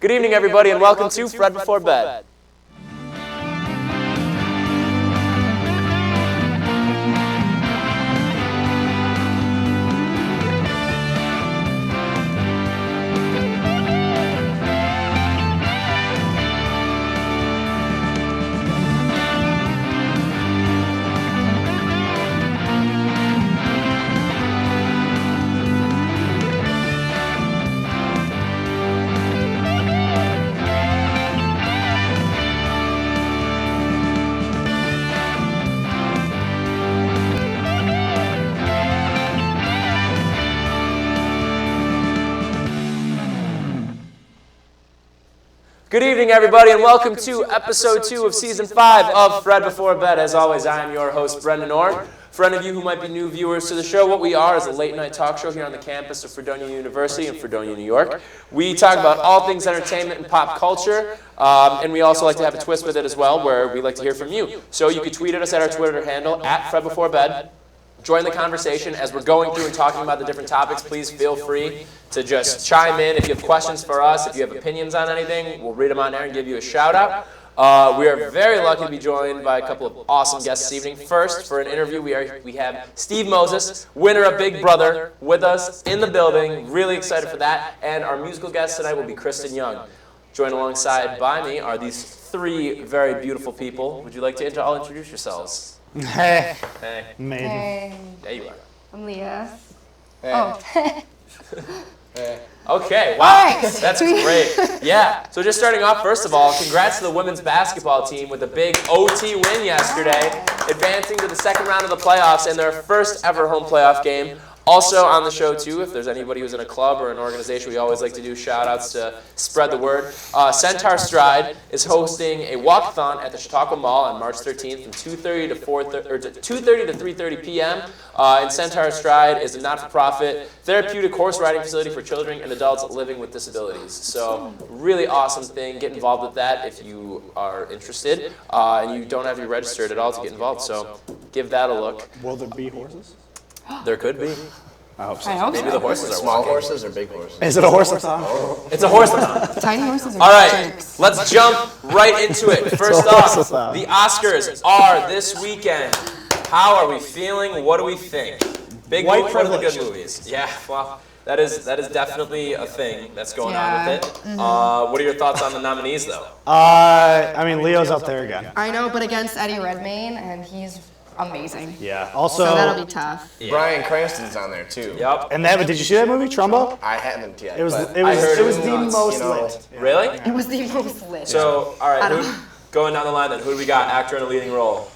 Good evening, everybody, and welcome to Fred Before Bed. Good evening, everybody, and welcome to episode 2 of season 5 of Fred Before Bed. As always, I am your host, Brendan Orr. For any of you who might be new viewers to the show, what we are is a late-night talk show here on the campus of Fredonia University in Fredonia, New York. We talk about all things entertainment and pop culture, and we also like to have a twist with it as well, where we like to hear from you. So you can tweet at us at our Twitter handle, @FredBeforeBed. Join the conversation as we're going through and talking about the different topics. Please feel free to just chime in if you have questions for us, if you have opinions on anything. We'll read them on air and give you a shout out. We are very lucky to be joined by a couple of awesome guests this evening. First, for an interview, we have Steve Moses, winner of Big Brother, with us in the building. Really excited for that. And our musical guest tonight will be Kristen Young. Joined alongside by me are these three very beautiful people. Would you like to all introduce yourselves? Hey. Hey. Maiden. Hey. There you are. I'm Leah. Hey. Oh. Hey. Okay, wow, Right. That's great. Yeah, so just starting off, first of all, congrats to the women's basketball team with a big OT win yesterday, advancing to the second round of the playoffs in their first ever home playoff game. Also on the show, too, if there's anybody who's in a club or an organization, we always like to do shout-outs to spread the word. Centaur Stride is hosting a walkathon at the Chautauqua Mall on March 13th from 2:30 to 3:30 p.m. And Centaur Stride is a not-for-profit therapeutic horse riding facility for children and adults living with disabilities. So really awesome thing. Get involved with that if you are interested. And you don't have to be registered at all to get involved, so give that a look. Will there be horses? There could be. I hope so. I hope Maybe the so. horses are Small walking. horses or big horses? Is it a horse-a-thon? It's a horse-a-thon. Tiny horses are All right, jerks. let's jump right into it. First a off, horse-a-thon. the Oscars are this weekend. How are we feeling? What do we think? Big White movie, one of the good privilege. movies. Yeah, well, that is definitely a thing that's going on Yeah. with it. What are your thoughts on the nominees, though? I mean, Leo's up there again. I know, but against Eddie Redmayne, and he's amazing. Yeah. So Also, that'll be tough. Yeah. Bryan Cranston's on there too. Yep. and then, did you see that movie, Trumbo? I haven't yet. It was but it was heard it it was was the nuts, most you know. lit. Yeah. Really? It was the most lit. So, all I right, don't- going down the line then, who do we got? Actor in a leading role.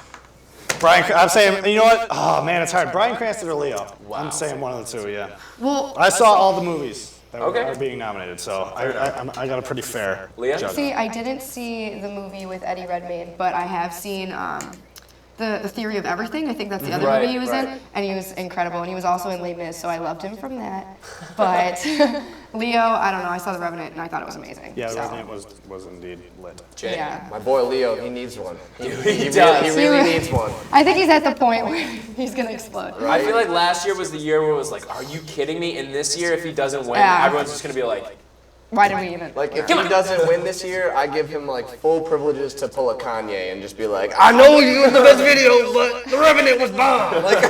I'm saying, you know what? Oh man, it's hard. Bryan Cranston or Leo? I'm saying one of the two. Yeah. Well, I saw all the movies that Okay. are being nominated, so I got a pretty fair Leah? judgment. see, I didn't see the movie with Eddie Redmayne, but I have seen the Theory of Everything. I think that's the other Right, movie he was right. in, and he was incredible. And he was also in Les Mis, so I loved him from that. But Leo, I don't know. I saw The Revenant, and I thought it was amazing. Yeah, so. The Revenant was indeed lit. Jay. Yeah. My boy Leo, he needs one. He does. really needs one. I think he's at the point where he's gonna explode. I feel like last year was the year where it was like, are you kidding me? And this year, if he doesn't win, Yeah. everyone's just going to be like, Why did we even? Like if he doesn't win this year, I give him like full privileges to pull a Kanye and just be like, I know you in the best video, but The Revenant was bomb. Like,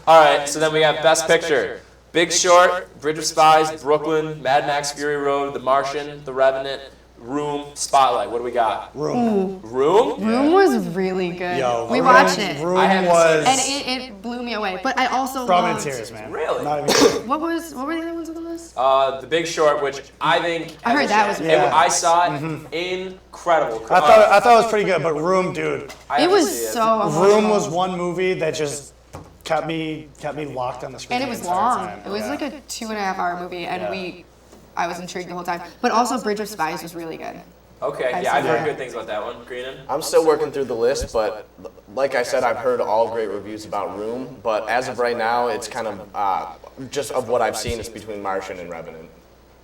all right, so then we have Best Picture. Big Short, Bridge of Spies, Brooklyn, Mad Max Fury Road, The Martian, The Revenant, Room, Spotlight. What do we got? Room. Room? Room was really good. Yo, we Room- watched it, Room I haven't was and it blew me away. But I also brought me to loved. tears, man. Really? Not even kidding. What were the other ones on the list? The Big Short, which I think. I heard that was it- really good. I saw it. Incredible. I thought it was pretty good, but Room, dude. I It have to was see it. so emotional. Room was one movie that just kept me locked on the screen. And it the was entire long. time. It was Yeah. like a 2.5-hour movie, and Yeah. I was intrigued the whole time. But also, Bridge of Spies was really good. Okay, I've yeah, I've seen heard that. good things about that one. Greenan? I'm still working through the list, but like I said, I've heard all great reviews about Room. But as of right now, it's kind of just of what I've seen, it's between Martian and Revenant.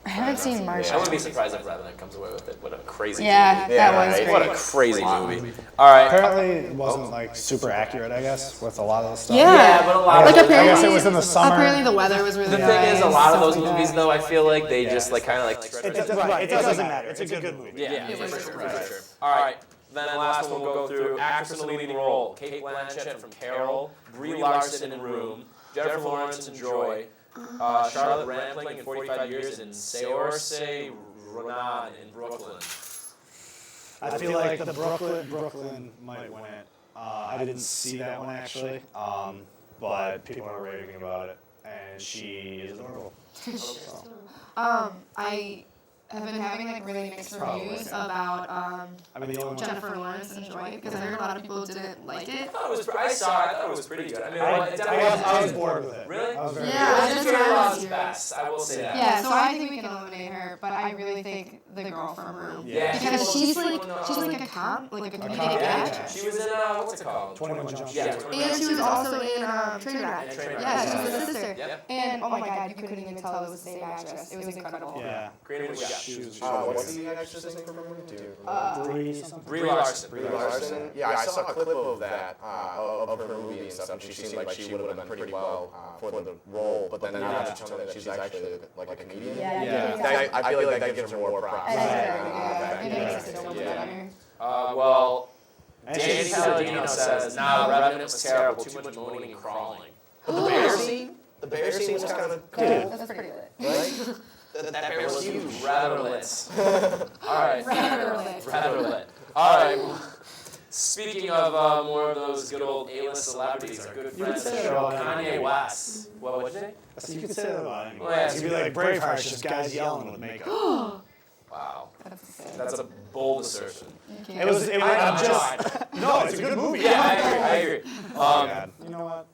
I haven't seen I Martian. wouldn't be surprised if Revenant comes away with it. What a crazy movie. Yeah, that was right. great. What a crazy movie. All right. Apparently, it wasn't like super accurate, I guess, with a lot of the stuff. Yeah, but a lot like of I guess it apparently, was in the summer. apparently the weather was really The good. thing is, a lot of those stuff like movies, that. though, I feel like they just like kind of like stretch It doesn't matter. It's a good movie. Yeah, for sure. All right. Then the last one we'll go through. Actress in the leading role: Kate Blanchett from Carol, Brie Larson in Room, Jennifer Lawrence in Joy, Charlotte Rampling in 45 Years, and Saoirse Ronan in Brooklyn. I feel like the Brooklyn might win it. I didn't see that one actually, but people are raving about it, and she is adorable. I have been having like really mixed reviews about I mean, the only one. Jennifer Lawrence and Joy because I heard a lot of people didn't like it. I saw it. I thought it was pretty good. I mean, I was bored with it. Really? I was very Yeah, bored. I just Jennifer heard Lawrence it. best. I will say that. Yeah, so I think we can eliminate her, but I really think the girl from Room. Yeah. Because she's like a cop, like a comedic actress. She was in what's it called? 21 Jump Street. Yeah. And she was also in Trinidad. Trinidad. Yeah, she was the sister. Yep. And oh my god, you couldn't even tell it was the same actress. It was incredible. Yeah. Green and She was What's the actress name from Room? Brie something. Brie Larson. Brie Larson. Yeah, I saw a clip of that, of her movie and stuff, and she seemed like she would have done pretty well for the role. But then now that you tell me that she's actually like a comedian, I feel like that gives her more props. It makes it so much better. Well, And Danny she's Saladino says, "Nah, Revenant was terrible. Too much moaning and crawling." But the bear scene? The bear scene was kind of cool, That's pretty lit. right? That bear was huge. Rather lit. All right. Rather lit. Rather lit. All right. Well, speaking of more of those good old A-list celebrities, our good friends, say show that about Kanye West. What'd you say? So you could say that about anyone. Well, yeah, You'd be like Braveheart, just guys yelling with makeup. Wow. That's insane. That's a bold assertion. It was I'm just, no, it's a good movie. Yeah, I agree. You know what?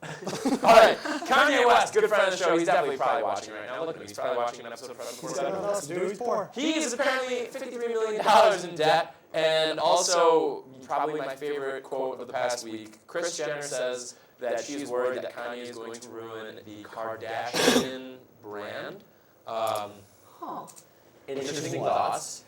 All right, Kanye West, good friend of the show. He's definitely probably watching right now. Look at him. He's probably watching an episode of Fred Before Better. Dude, he's poor. He is apparently $53 million in debt, and also probably my favorite quote of the past week. Kris Jenner says that she's worried that Kanye is going to ruin the Kardashian brand. Interesting thoughts.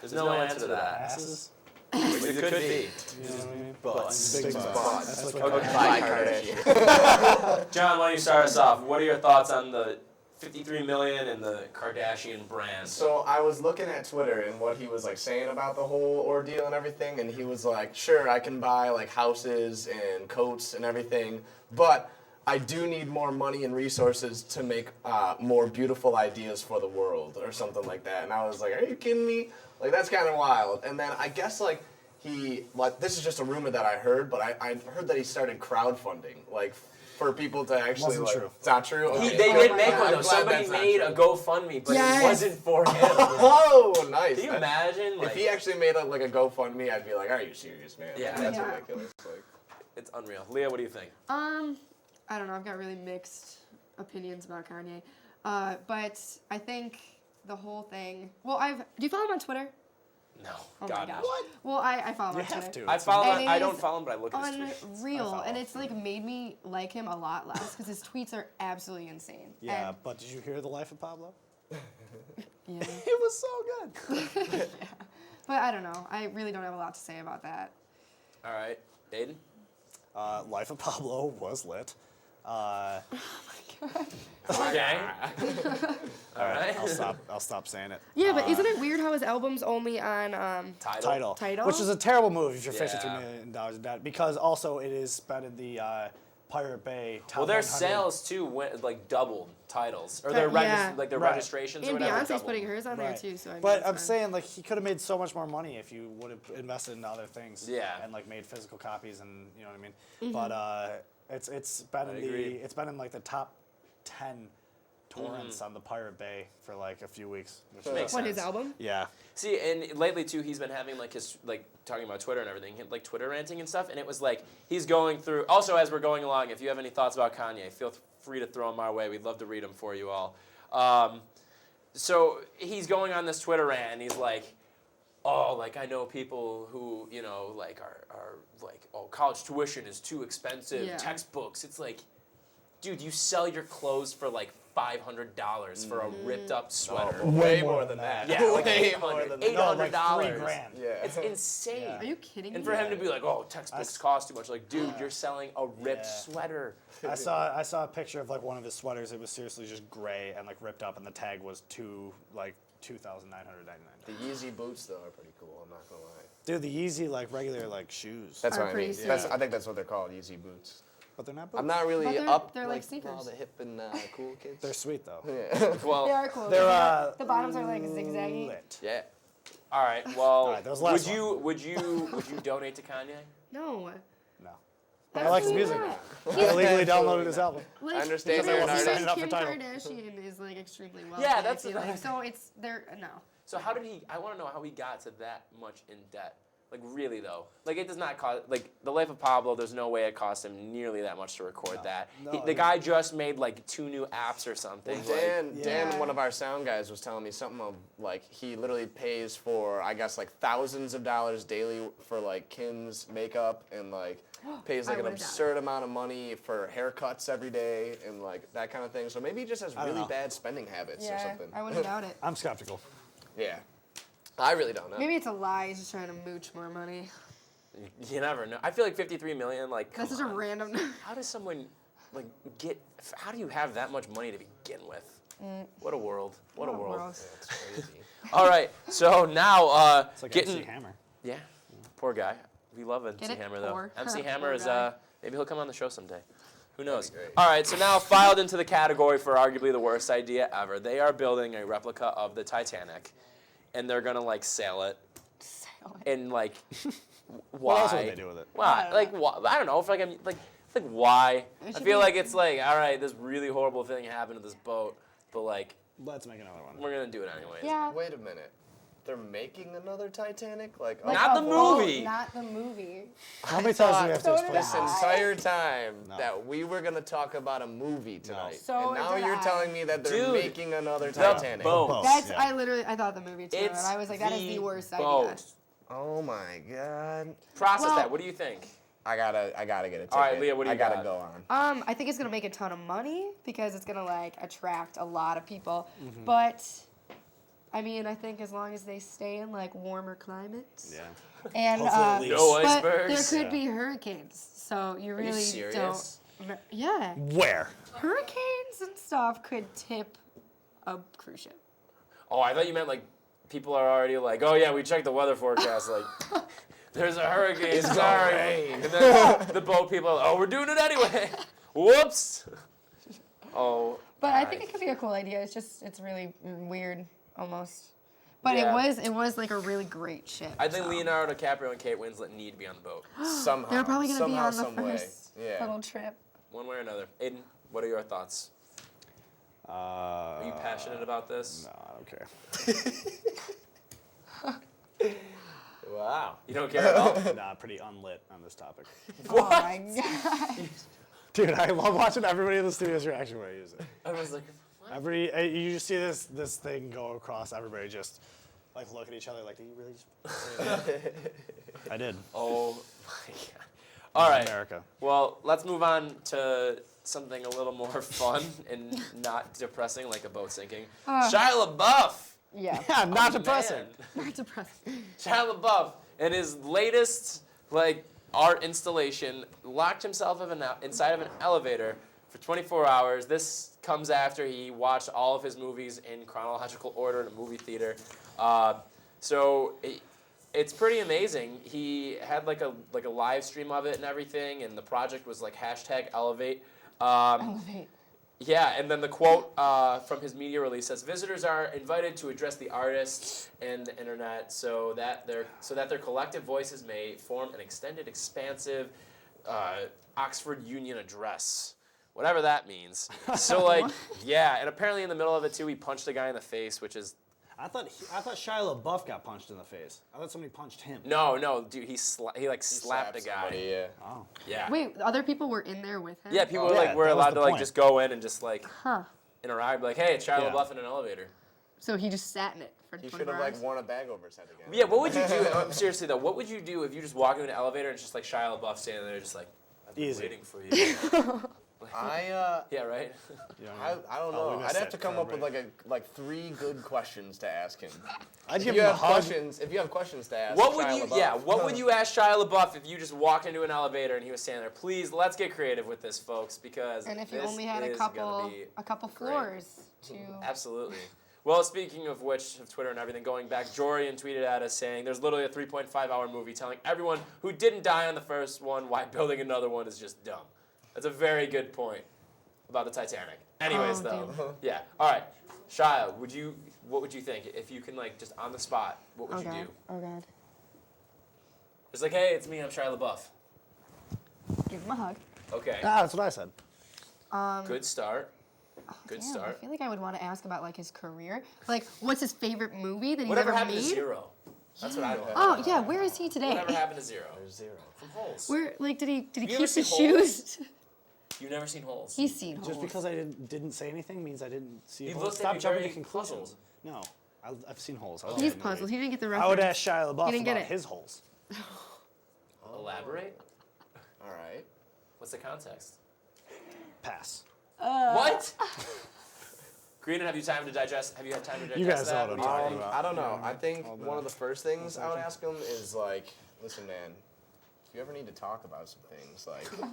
There's no answer to that. Asses. It could be. You know what I mean? Butts. Big butts. That's what Okay. Bye, Kardashian. John, why don't you start us off? What are your thoughts on the $53 million and the Kardashian brand? So I was looking at Twitter and what he was like saying about the whole ordeal and everything, and he was like, "Sure, I can buy like houses and coats and everything, but I do need more money and resources to make more beautiful ideas for the world," or something like that. And I was like, "Are you kidding me? Like that's kind of wild." And then I guess like this is just a rumor that I heard, but I heard that he started crowdfunding like for people to actually Wasn't true. It's not true. Okay. They did make one I'm though. glad Somebody that's not made true. a GoFundMe, but Yes. it wasn't for him. Oh, nice. Can you imagine? If Like, he actually made like a GoFundMe, I'd be like, "Are you serious, man? Yeah. That's Yeah. ridiculous." Like, it's unreal. Leah, what do you think? I don't know. I've got really mixed opinions about Kanye, but I think the whole thing. Well, do you follow him on Twitter? No. Oh God, my no. gosh. Well, I follow him You on have Twitter. to. I follow And him. it I don't is follow him, but I look at his tweets. Unreal, follow and him. it's like made me like him a lot less because his tweets are absolutely insane. Yeah, And, but did you hear The Life of Pablo? yeah. It was so good. But I don't know. I really don't have a lot to say about that. All right, Aiden. Life of Pablo was lit. Okay. All right. I'll stop saying it. Yeah, but isn't it weird how his album's only on Title. Tidal? Which is a terrible move if you're Yeah. $53 million in debt, because also it is spent in the Pirate Bay top Well, their 100. sales too went like doubled titles or their Yeah. their Right. registrations or And whatever. Beyonce's doubled. putting hers on there Right. too. So I mean, But it's I'm fine. saying like he could have made so much more money if you would have invested in other things. Yeah. And like made physical copies and you know what I mean. Mm-hmm. But it's been in agree. it's been in like the top 10 torrents on the Pirate Bay for like a few weeks. Which is Makes What, his sense. album? Yeah. See, and lately too, he's been having like his like talking about Twitter and everything, like Twitter ranting and stuff. And it was like he's going through. Also, as we're going along, if you have any thoughts about Kanye, feel free to throw them our way. We'd love to read them for you all. So he's going on this Twitter rant, and he's like, "Oh, like I know people who like are like, oh, college tuition is too expensive. Yeah. Textbooks. It's like, dude, you sell your clothes for like $500 for a ripped up sweater. Way more than that. Yeah, like way $800. more than No, $800. like $3,000. Yeah. It's insane. Yeah. Are you kidding me? And for him to be like, oh, textbooks cost too much. Like, dude, you're selling a ripped Yeah. sweater. I saw a picture of like one of his sweaters. It was seriously just gray and like ripped up, and the tag was $2,999. The Yeezy boots though are pretty cool. I'm not gonna lie. Dude, the Yeezy like regular like shoes. That's Are what I pretty mean. sick. I think that's what they're called, Yeezy boots. But they're not boots. I'm not really But they're like all sneakers. the hip and cool kids. They're sweet though. Well, They are cool. They're the bottoms are like zigzaggy. lit. yeah. All right. Well, right, that was the last would you donate to Kanye? No. No. But I like his music. Absolutely I illegally Absolutely downloaded not. his album. Like, I understand because you're an I artist. think Up for Kim title. Kardashian is like extremely wealthy. Yeah, I that's feel what like. So it's there. No. So how did he? I want to know how he got to that much in debt. Like really though, like it does not cost. Like The Life of Pablo, there's no way it cost him nearly that much to record that. No, The guy just made like 2 new apps or something. Dan, Yeah. one of our sound guys, was telling me something of like he literally pays for I guess like thousands of dollars daily for like Kim's makeup and like pays like I an would've done absurd amount of money for haircuts every day and like that kind of thing. So maybe he just has don't really know. bad spending habits or Yeah, something. I wouldn't doubt it. I'm skeptical. Yeah, I really don't know. Maybe it's a lie. He's just trying to mooch more money. You never know. I feel like 53 million. Like That's come such a on. random. How does someone like get? How do you have that much money to begin with? What a world! What a world! It's crazy. All right, so now It's like getting MC Hammer. yeah, poor guy. We love MC Get it? Hammer though. Poor. MC Poor Hammer is guy. maybe he'll come on the show someday. Who knows? great. All right, so now filed into the category for arguably the worst idea ever. They are building a replica of the Titanic, and they're gonna like sail it and like why? What else would they do with it? Why? Like why? I don't know. If like I'm like why? I should feel be- like it's like all right, this really horrible thing happened to this boat, but like Let's make another one. we're gonna do it anyways. Yeah. Wait a minute. They're making another Titanic? Like, Like Not a the boat, movie. Not the movie. How many times do we have to So explain did this this? entire time No. that we were gonna talk about a movie tonight, So and now did you're I. telling me that they're Dude, making another The Titanic. boat. boat. That's Yeah. I thought the movie too, It's and I was like, that is the worst boat. idea. Oh my god! Process Well- that. What do you think? I gotta get a ticket. All right, Leah, what do you I gotta got? go on. I think it's gonna make a ton of money because it's gonna like attract a lot of people. Mm-hmm. But I mean, I think as long as they stay in like warmer climates, Yeah. and Hopefully at least. No but icebergs. there could be hurricanes, so you Are you really serious? don't. Yeah, Where? hurricanes and stuff could tip a cruise ship. Oh, I thought you meant like people are already like, oh yeah, we checked the weather forecast. Like, there's a hurricane. Sorry. And then the boat people are like, oh, we're doing it anyway. Whoops. Oh. But I God. think it could be a cool idea. It's really weird almost. But Yeah. it was like a really great ship. I think so. Leonardo DiCaprio and Kate Winslet need to be on the boat, Somehow. They're probably gonna be somehow, on the some way. first Yeah. little trip. one way or another. Aiden, what are your thoughts? Are you passionate about this? No, I don't care. Wow. You don't care at all? Nah, pretty unlit on this topic. Oh my god. Dude, I love watching everybody in the studio's reaction when I use it. I was like, what? You just see this thing go across. Everybody just like look at each other like, did you really just say that? I did. Oh my god. All right. America. Well, let's move on to something a little more fun and not depressing, like a boat sinking. Shia LaBeouf. Yeah. Yeah, not Oh, depressing. man. Not depressing. Shia LaBeouf, in his latest like art installation, locked himself inside of an elevator for 24 hours. This comes after he watched all of his movies in chronological order in a movie theater. It's pretty amazing. He had like a live stream of it and everything, and the project was like #Elevate. Elevate. Yeah, and then the quote from his media release says, "Visitors are invited to address the artists and the internet so that their collective voices may form an extended, expansive Oxford Union address." Whatever that means. So like, yeah, and apparently in the middle of it too, he punched a guy in the face, which is I thought Shia LaBeouf got punched in the face. I thought somebody punched him. no, dude, he slapped a guy. Somebody, yeah. Oh. Yeah. Wait, other people were in there with him? Yeah, people Oh, yeah, were that was allowed the to like point. just go in and just like Huh. interact, like, hey, it's Shia Yeah. LaBeouf in an elevator. So he just sat in it for He 24 should have hours? like worn a bag over his head again. Yeah, what would you do? Seriously though, what would you do if you just walk into an elevator and it's just like Shia LaBeouf standing there, just like, I've been Easy. waiting for you. Yeah, right. I don't Oh, know. we missed I'd have it. to come up with Correct. like 3 good questions to ask him. I'd If give you him a have hug. questions, to ask, What would Shia you? LaBeouf. Yeah. What would you ask Shia LaBeouf if you just walked into an elevator and he was standing there? Please, let's get creative with this, folks, because And if you this only had is gonna be a couple great. floors to. Absolutely. Well, speaking of which, of Twitter and everything, going back, Jorian tweeted at us saying there's literally a 3.5-hour movie telling everyone who didn't die on the first one why building another one is just dumb. That's a very good point about the Titanic. Anyways, Oh, though, damn. yeah. All right, Shia, what would you think if you can just on the spot? What would you do? Oh God. It's like, hey, it's me. I'm Shia LaBeouf. Give him a hug. Okay. That's what I said. Good start. Good Damn, start. I feel like I would want to ask about his career. Like, what's his favorite movie that Whatever he ever happened made? to Zero? That's what I want. Oh yeah, where is he today? Whatever happened to Zero? There's 0. From Holes. Where did he you keep ever his seen shoes? You've never seen Holes? He's seen Just Holes. because I didn't say anything means I didn't see You holes. looked at Stop me jumping very to conclusions. puzzled. No, I've seen holes. I He's love that movie. puzzled. He didn't get the reference. I would ask Shia LaBeouf He didn't get about it. his holes. Elaborate. All right. What's the context? Pass. What? Greenan, have you had time to digest You guys that? know what I'm What do you talking think? about. I don't know. I think All one of that. the first things I would ask him is listen, man, if you ever need to talk about some things,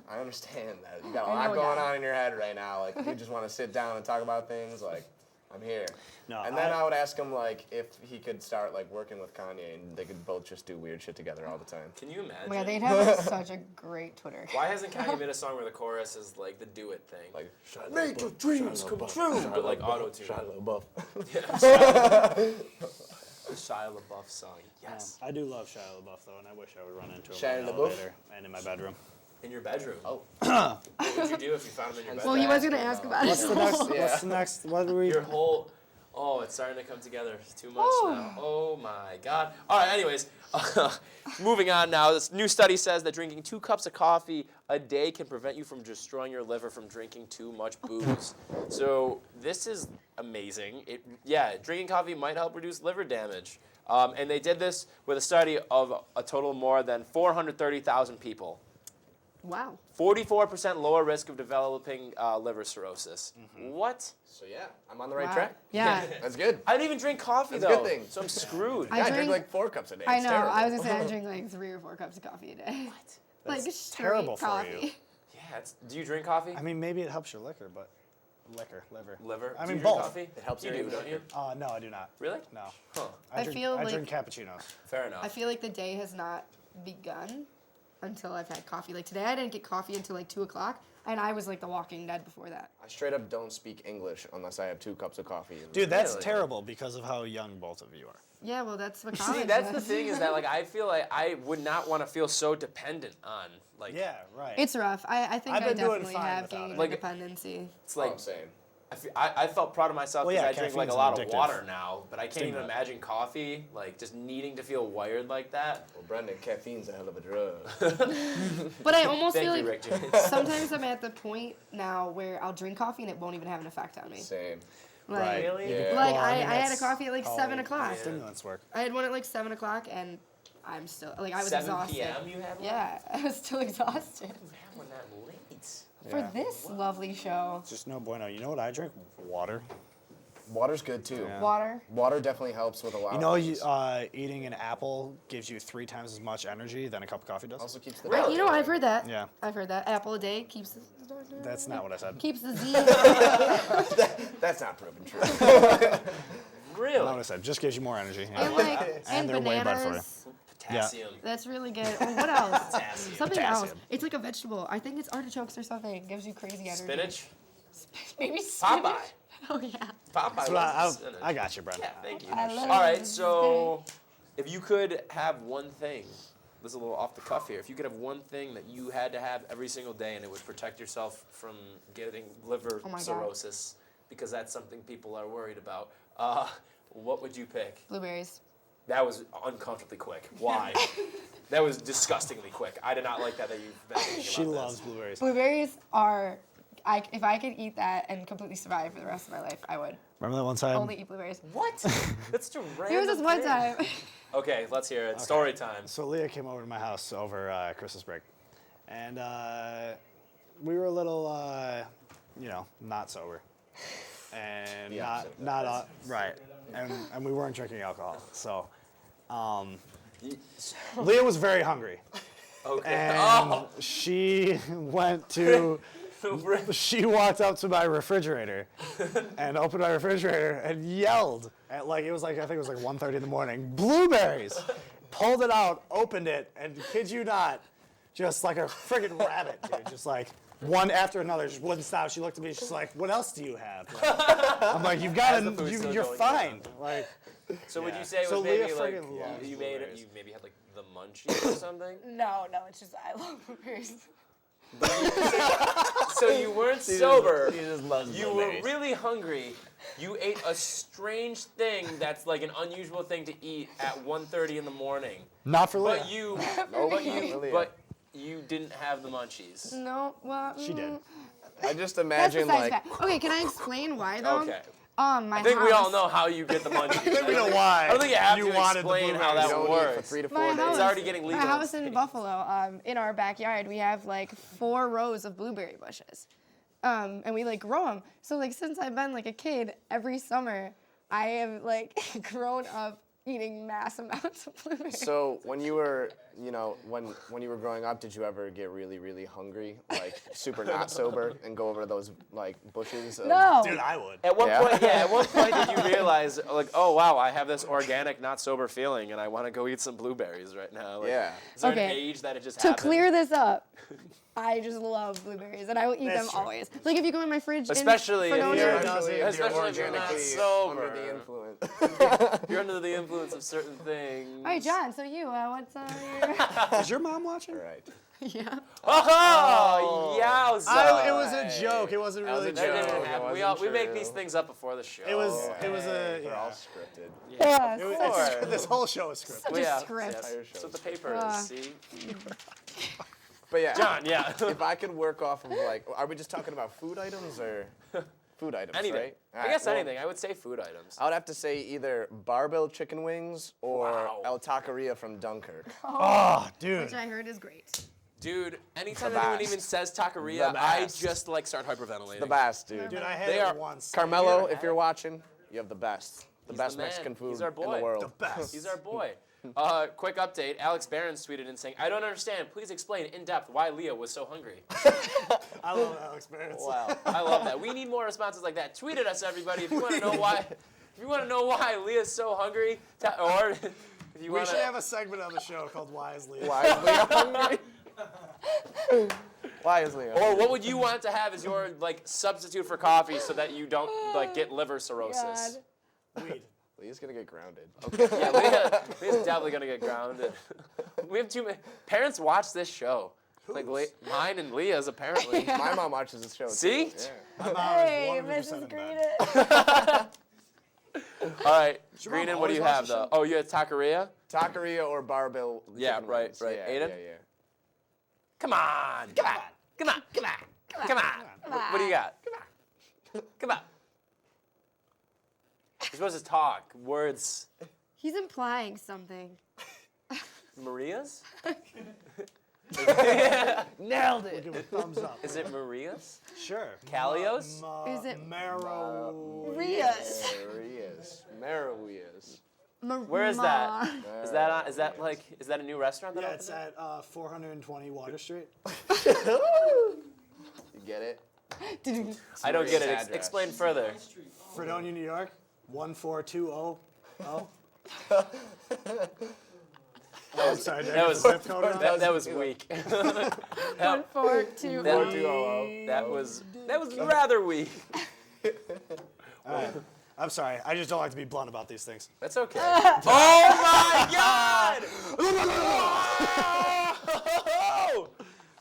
I understand that you got a I lot know, going yeah. on in your head right now. If you just want to sit down and talk about things, I'm here. No, And then I would ask him if he could start working with Kanye and they could both just do weird shit together all the time. Can you imagine? Oh my God, they'd have such a great Twitter. Why hasn't Kanye made a song where the chorus is the do it thing? Make your dreams come true. But auto-tune. Shia LaBeouf. Shia LaBeouf song. Yes. I do love Shia LaBeouf though, and I wish I would run into him Shia in the LaBeouf? elevator and in my bedroom. In your bedroom. Oh. What would you do if you found him in your bedroom? Well, he was gonna ask about What's it. the next? Yeah. What's the next? What do we? Your whole. Oh, it's starting to come together too much now. Oh my God. All right, anyways, moving on now. This new study says that drinking 2 cups of coffee a day can prevent you from destroying your liver from drinking too much booze. So this is amazing. Drinking coffee might help reduce liver damage. And they did this with a study of a total of more than 430,000 people. Wow. 44% lower risk of developing liver cirrhosis. What? So yeah, I'm on the right Wow. track. Yeah. That's good. I don't even drink coffee That's a though, good thing. so I'm screwed. I I drink- drink 4 cups a day. I It's know. terrible. I was gonna say I drink 3 or 4 cups of coffee a day. What? Like straight terrible for coffee. you. Yeah. Do you drink coffee? I mean, maybe it helps your liver, but liver. Liver. I do mean, you drink both. coffee? It helps You your do, don't you? No, I do not. Really? No. Huh. I feel I like- drink cappuccinos. Fair enough. I feel like the day has not begun until I've had coffee. Like today, I didn't get coffee until 2 o'clock, and I was like The Walking Dead before that. I straight up don't speak English unless I have 2 cups of coffee. Dude, that's Really? terrible because of how young both of you are. Yeah, well, that's what college See, that's the is. thing is that I feel like I would not want to feel so dependent on Yeah, right. It's rough. I think I've I been doing definitely fine have without gained it. Like- dependency. It's All like I'm saying. I felt proud of myself Well, because yeah, I drink a caffeine's lot of addictive. water now, but I can't even Stimulant. imagine coffee just needing to feel wired like that. Well, Brendan, caffeine's a hell of a drug. But I almost Thank feel you, like Rick James. sometimes I'm at the point now where I'll drink coffee and it won't even have an effect on me. Same. Like, Really? Yeah. like Well, I I mean, had a that's coffee at how 7 o'clock. Stimulants work. I had one at 7 o'clock and I'm still, I was 7 exhausted. p.m. you had one? Yeah, I was still exhausted. I haven't had one that late. For Yeah. this lovely show. Just no bueno. You know what I drink? Water. Water's good too. Yeah. Water. Water definitely helps with a lot You know, of things. eating an apple gives you 3 times as much energy than a cup of coffee does. Also keeps the Really? You know, I've heard that. Yeah. I've heard that. Apple a day keeps That's not what I said. keeps the Z. That's not proven true. Really? Not what I said. Just gives you more energy. Yeah. and like And and they're way better for you. bananas. Potassium. That's really good. Oh, what else? Potassium. Something else. Potassium. It's like a vegetable. I think it's artichokes or something. It gives you crazy energy. Spinach. Maybe spinach. Popeye. Oh yeah. Popeye. That's what loves spinach. I got you, Brent. Yeah, thank you. I love All right, it. so if you could have one thing, this is a little off the cuff here. If you could have one thing that you had to have every single day and it would protect yourself from getting liver Oh my God. cirrhosis, because that's something people are worried about, what would you pick? Blueberries. That was uncomfortably quick. Why? That was disgustingly quick. I did not like that you've been thinking She about loves this. blueberries. Blueberries are. If I could eat that and completely survive for the rest of my life, I would Remember that one time? only eat blueberries. What? That's just a random There was this one thing. time. Okay, let's hear it. Story time. So Leah came over to my house over Christmas break, and we were a little, not sober, and Yeah, not right, and we weren't drinking alcohol. So, Leah was very hungry, Okay. and she went to. She walked up to my refrigerator and opened my refrigerator and yelled at I think it was like 1:30 in the morning, blueberries. Pulled it out, opened it, and kid you not, just like a friggin' rabbit, dude. Just like one after another, just wouldn't stop. She looked at me, she's like, "What else do you have?" Like, I'm like, "You've got As the food's still you're going fine." Like, So would yeah. you say it So was maybe Leah like friggin' loves you made it? blueberries. You maybe had like the munchies or something? No, it's just I love blueberries. So you weren't sober. He just loves You were really hungry. You ate a strange thing that's like an unusual thing to eat at 1:30 in the morning. not for Leah. But you didn't have the munchies. No, well. She did. I just That's imagine besides like that. Okay, can I explain why though? Okay. My I think house. we all know how you get the munchies. I think we know why. I don't think you have you to wanted explain the how blueberries. that don't eat for works. 3 to 4 My days. house- It's already getting My legal. house in Buffalo, in our backyard, we have like 4 rows of blueberry bushes, and we like grow them. So like since I've been like a kid, every summer I have like grown up eating mass amounts of blueberries. So when you were, when you were growing up, did you ever get really, really hungry, like super not sober, and go over to those like bushes? Of, No. Dude, I would. At what Yeah. point? Yeah. At what point did you realize, like, oh wow, I have this organic, not sober feeling, and I want to go eat some blueberries right now? Like, Yeah. Is there an Okay. age that it just To happened? clear this up, I just love blueberries, and I will eat That's them true. always. Like if you go in my fridge, Especially in if Fredonia, you're- Especially if Especially you're if you're not organically sober. under the influence. If you're under the influence of certain things. All right, John. So you, what's your? Is your mom watching? Right. Yeah. Oh, yowza! It was a joke. It wasn't That was really a true. joke. That didn't It happen. wasn't We make true. these things up before the show. It was a They're all yeah. scripted. Yeah. It was, of course. Sure. this whole show is scripted. Such Well, a yeah, script. That's what the paper Uh. is. See, But yeah, John. Yeah. if I could work off of like, are we just talking about food items or food items? Anything. Right? I Alright, guess well, anything. I would say food items. I would have to say either barbell chicken wings or Wow. El Taqueria from Dunkirk. Oh, dude. Which I heard is great. Dude, anytime The anyone best. even says taqueria, The I best. just like start hyperventilating. The best, dude. Dude, I had They it are- once. Carmelo, Yeah. if you're watching, you have the best. The He's best the man. Mexican food He's our in boy. the world. The best. He's our boy. Quick update. Alex Barron's tweeted in saying, I don't understand. Please explain in depth why Leah was so hungry. I love Alex Barron. Wow. I love that. We need more responses like that. Tweet at us, everybody, if you want to know why. If you want to know why Leah's so hungry, or if you We want should to. have a segment on the show called Why is Leah? Why is Leah hungry? Why is Leah Or hungry? what would you want to have as your like substitute for coffee so that you don't like get liver cirrhosis? Weed. Leah's gonna get grounded. Yeah, Leah's definitely gonna get grounded. We have too many parents watch this show. Like mine and Leah's apparently. My mom watches this show. See? Too. Yeah. My mom Hey, is 100% Mrs. in bed. Greenan. All right, your mom Greenan, what do always you watch have the though? show? Oh, you had taqueria? Taqueria or barbell. Yeah, chicken right, wings. right. Yeah, Aiden? yeah, yeah. Come on. Come on. Come on. Come on. Come on. What do you got? Come on. Come on. You're supposed to talk. Words. He's implying something. Maria's? Nailed it. Give a thumbs up. Is it Maria's? Sure. Calios? Is it Marrow. Rias. Maria's. Where is that? Is that on, is that like is that a new restaurant that Yeah, opened? it's at 420 Water Street. You get it? I don't get it. Address. Explain further. Fredonia, New York. 14200. Oh, I'm sorry. That was zip code on that was weak. 1, 4, 2, That- 1. that was rather weak. All right. I'm sorry. I just don't like to be blunt about these things. That's okay. Oh my God!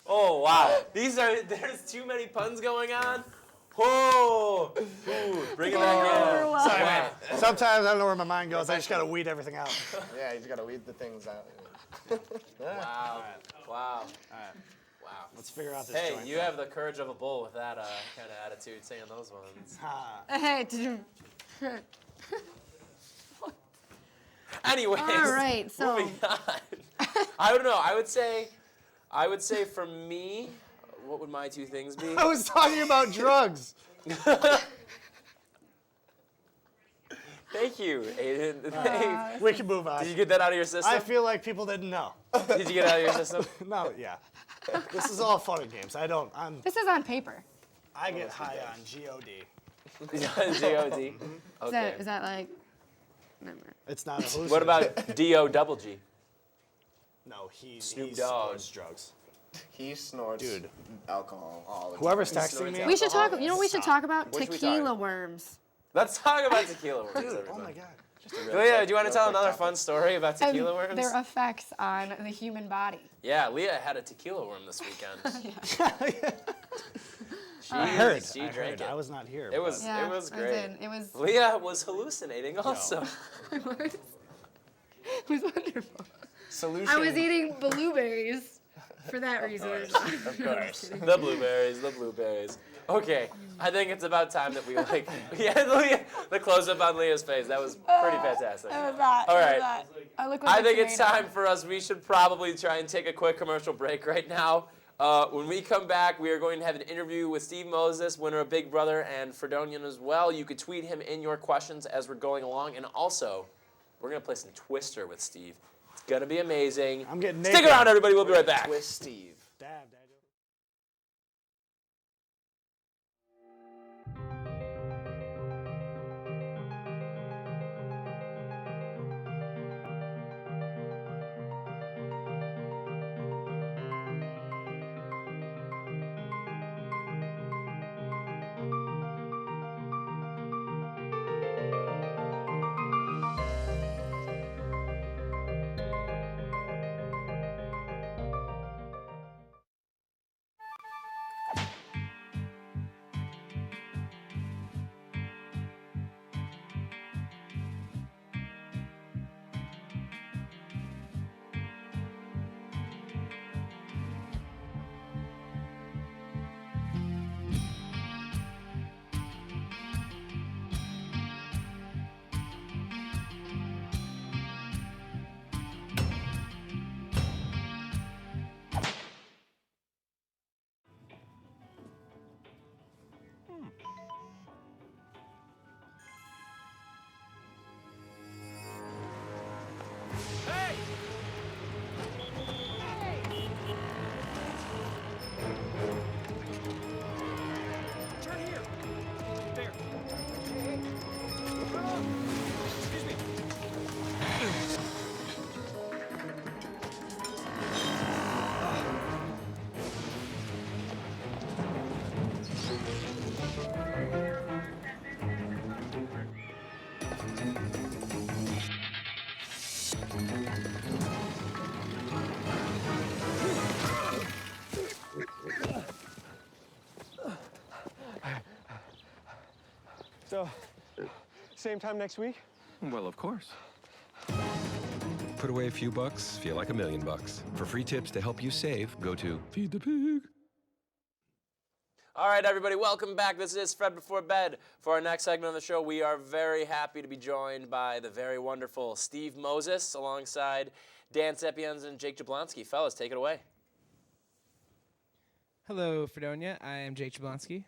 Oh wow! There's too many puns going on. Oh, ooh, bring it back in. Sorry, man. Sometimes I don't know where my mind goes. I just gotta weed everything out. Yeah, you just gotta weed the things out. Wow! Wow! All right. Wow! Let's figure out this Hey, joint. you have the courage of a bull with that kind of attitude, saying those ones. Hey, Anyways, all right, so moving on. I don't know. I would say for me, what would my two things be? I was talking about drugs. Thank you, Aiden. We can move on. Did you get that out of your system? I feel like people didn't know. Did you get it out of your system? No, yeah. This is all fun and games. This is on paper. I get high on G-O-D. G-O-D. Okay. Is that like? Never mind. It's not a hallucinogen. What about D-O-double-G? No, he Snoop Dogg. snorts drugs. He snorts Dude. alcohol all the time. Whoever's texting me. We should talk. You know what we should talk about? What should we Tequila talk? worms. Let's talk about tequila worms, Dude, oh everybody. my God. Leah, do you want to tell another fun story about And tequila worms? their effects on the human body. Yeah, Leah had a tequila worm this weekend. I heard. She I drank heard. it. I was not here. It was Yeah, it was I great. did. It was. Leah was hallucinating also. It was wonderful. Solution. I was eating blueberries for that reason. Of course. The blueberries. Okay, I think it's about time that we Leah, the close-up on Leah's face. That was pretty fantastic. It was that. All it was right. that. I look like I a think it's tomato. time for us. We should probably try and take a quick commercial break right now. When we come back, we are going to have an interview with Steve Moses, winner of Big Brother, and Fredonian as well. You could tweet him in your questions as we're going along. And also, we're going to play some Twister with Steve. It's going to be amazing. I'm getting Stick naked. around, everybody. We'll be right back. Twist Steve. Dad. So, same time next week? Well, of course. Put away a few bucks, feel like $1 million. For free tips to help you save, go to Feed the Pig. All right, everybody, welcome back. This is Fred Before Bed. For our next segment of the show, we are very happy to be joined by the very wonderful Steve Moses alongside Dan Sapienza and Jake Jablonski. Fellas, take it away. Hello, Fredonia. I am Jake Jablonski,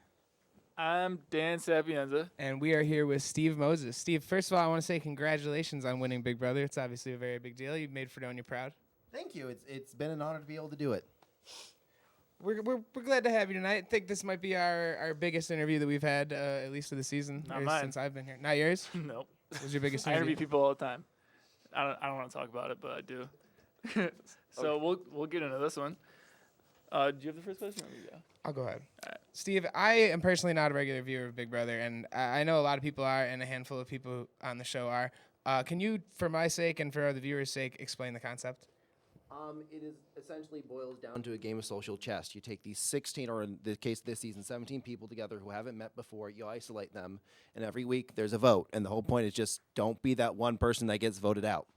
I'm Dan Sapienza. and we are here with Steve Moses. Steve, first of all, I want to say congratulations on winning Big Brother. It's obviously a very big deal. You've made Fredonia proud. Thank you. It's been an honor to be able to do it. We're glad to have you tonight. I think this might be our biggest interview that we've had, at least of the season, Not or mine. since I've been here. Not yours? Nope. What was your biggest I interview? interview people all the time. I don't want to talk about it, but I do. So we'll get into this one. Do you have the first question? Or me go? I'll go ahead. Steve, I am personally not a regular viewer of Big Brother, and I know a lot of people are, and a handful of people on the show are. Can you, for my sake and for the viewers' sake, explain the concept? It is essentially boils down to a game of social chess. You take these 16, or in the case of this season, 17 people together who haven't met before. You isolate them, and every week there's a vote. And the whole point is just don't be that one person that gets voted out.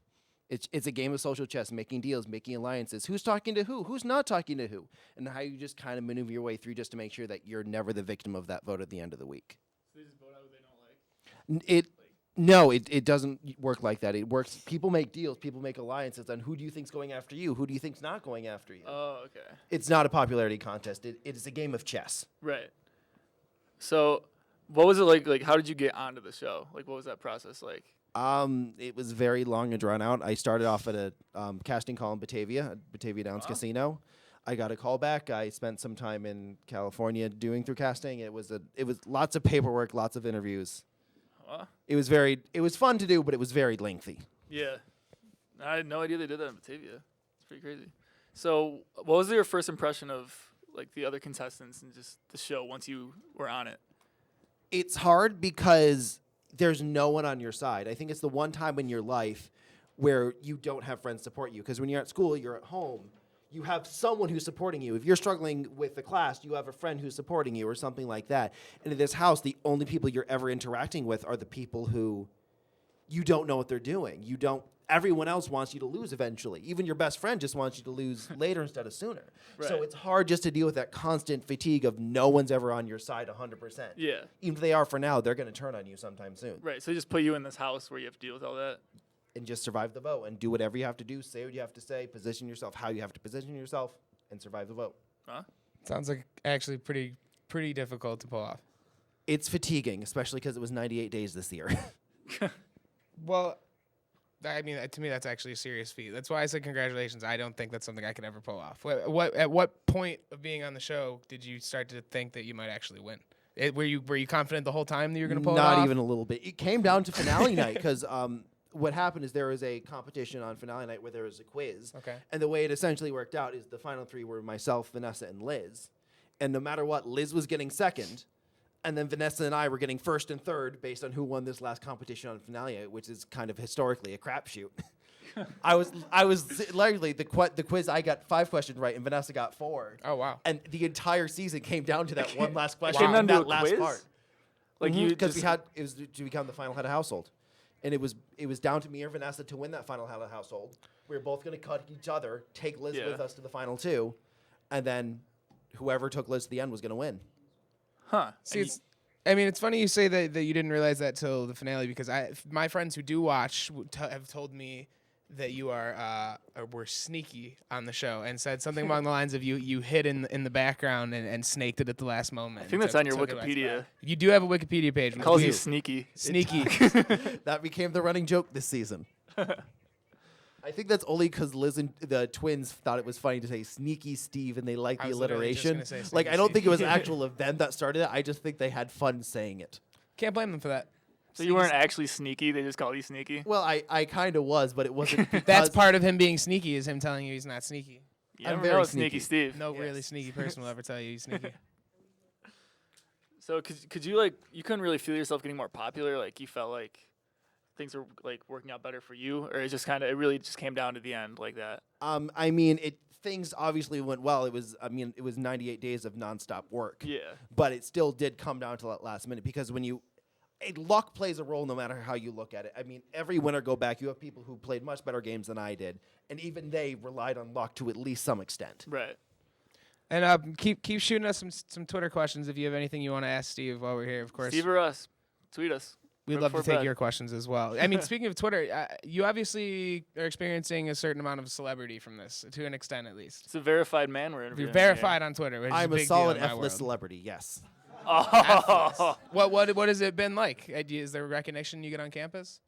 It's a game of social chess, making deals, making alliances. Who's talking to who? Who's not talking to who? And how you just kind of maneuver your way through just to make sure that you're never the victim of that vote at the end of the week. So they just vote out who they don't like. No, it doesn't work like that. It works. People make deals. People make alliances. And who do you think's going after you? Who do you think's not going after you? Oh, okay. It's not a popularity contest. It is a game of chess. Right. So, what was it like? Like, how did you get onto the show? Like, what was that process like? It was very long and drawn out. I started off at a casting call in Batavia, at Batavia Downs Casino. I got a call back. I spent some time in California doing through casting. It was lots of paperwork, lots of interviews. It was fun to do, but it was very lengthy. Yeah. I had no idea they did that in Batavia. It's pretty crazy. So, what was your first impression of like the other contestants and just the show once you were on it? It's hard because there's no one on your side. I think it's the one time in your life where you don't have friends support you. Because when you're at school, you're at home, you have someone who's supporting you. If you're struggling with the class, you have a friend who's supporting you or something like that. And in this house, the only people you're ever interacting with are the people who you don't know what they're doing. Everyone else wants you to lose eventually. Even your best friend just wants you to lose later instead of sooner. Right. So it's hard just to deal with that constant fatigue of no one's ever on your side 100%. Yeah. Even if they are for now, they're going to turn on you sometime soon. Right. So, they just put you in this house where you have to deal with all that. And just survive the vote and do whatever you have to do, say what you have to say, position yourself how you have to position yourself, and survive the vote. Huh? Sounds like actually pretty difficult to pull off. It's fatiguing, especially because it was 98 days this year. Well, I mean, to me, that's actually a serious feat. That's why I said congratulations. I don't think that's something I could ever pull off. At what point of being on the show did you start to think that you might actually win? Were you confident the whole time that you were going to pull it off? Not even a little bit. It came down to finale night because what happened is there was a competition on finale night where there was a quiz. Okay. And the way it essentially worked out is the final three were myself, Vanessa, and Liz. And no matter what, Liz was getting second. And then Vanessa and I were getting first and third based on who won this last competition on finale, which is kind of historically a crapshoot. I was largely the quiz. I got 5 questions right, and Vanessa got 4. Oh wow! And the entire season came down to that one last question. Came down to that a last quiz? part. Like Because it was to become the final head of household, and it was down to me or Vanessa to win that final head of household. We were both going to cut each other, take Liz with us to the final 2, and then whoever took Liz to the end was going to win. Huh. See, it's funny you say that you didn't realize that till the finale because my friends who do watch have told me that you were sneaky on the show and said something along the lines of you hid in the background and snaked it at the last moment. I think that's on your Wikipedia. You do have a Wikipedia page. It calls you sneaky. Sneaky. That became the running joke this season. I think that's only because Liz and the twins thought it was funny to say Sneaky Steve and they liked the alliteration. Like, I don't think it was actual of them that started it. I just think they had fun saying it. Can't blame them for that. So you weren't actually sneaky. They just called you sneaky. Well, I kind of was, but it wasn't because That's part of him being sneaky is him telling you he's not sneaky. You I'm never very know sneaky. Steve. No really sneaky person will ever tell you he's sneaky. So could you you couldn't really feel yourself getting more popular? Like you felt like things were like working out better for you, or it really just came down to the end like that? I mean, things obviously went well. It was 98 days of nonstop work. Yeah. But it still did come down to that last minute because luck plays a role no matter how you look at it. I mean, every winter go back, you have people who played much better games than I did, and even they relied on luck to at least some extent. Right. And keep shooting us some Twitter questions if you have anything you want to ask Steve while we're here, of course. Steve or us, tweet us. We'd love to take your questions as well. I mean, speaking of Twitter, you obviously are experiencing a certain amount of celebrity from this, to an extent at least. It's a verified man we're interviewing. You're verified on Twitter, which I'm is a a big solid deal in my F-list world. celebrity, yes. Oh. What has it been like? Is there recognition you get on campus?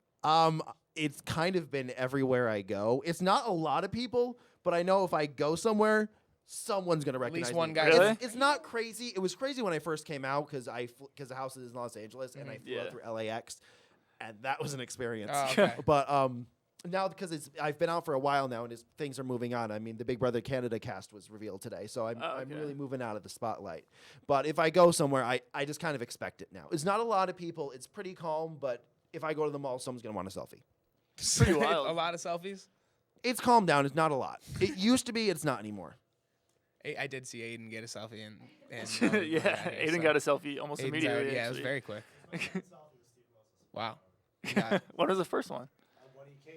It's kind of been everywhere I go. It's not a lot of people, but I know if I go somewhere, someone's gonna recognize least one me. guy. Really? It's not crazy. It was crazy when I first came out because the house is in Los Angeles and I flew out through LAX, and that was an experience. Oh, okay. But now because I've been out for a while now and things are moving on. I mean, the Big Brother Canada cast was revealed today, so I'm really moving out of the spotlight. But if I go somewhere, I just kind of expect it now. It's not a lot of people. It's pretty calm, but if I go to the mall, someone's gonna want a selfie. Pretty wild. A lot of selfies. It's calmed down. It's not a lot. It used to be. It's not anymore. I did see Aiden get a selfie and Yeah, Aiden got a selfie almost Aiden's immediately. yeah, it was actually. very quick. Wow. When was the first one? When he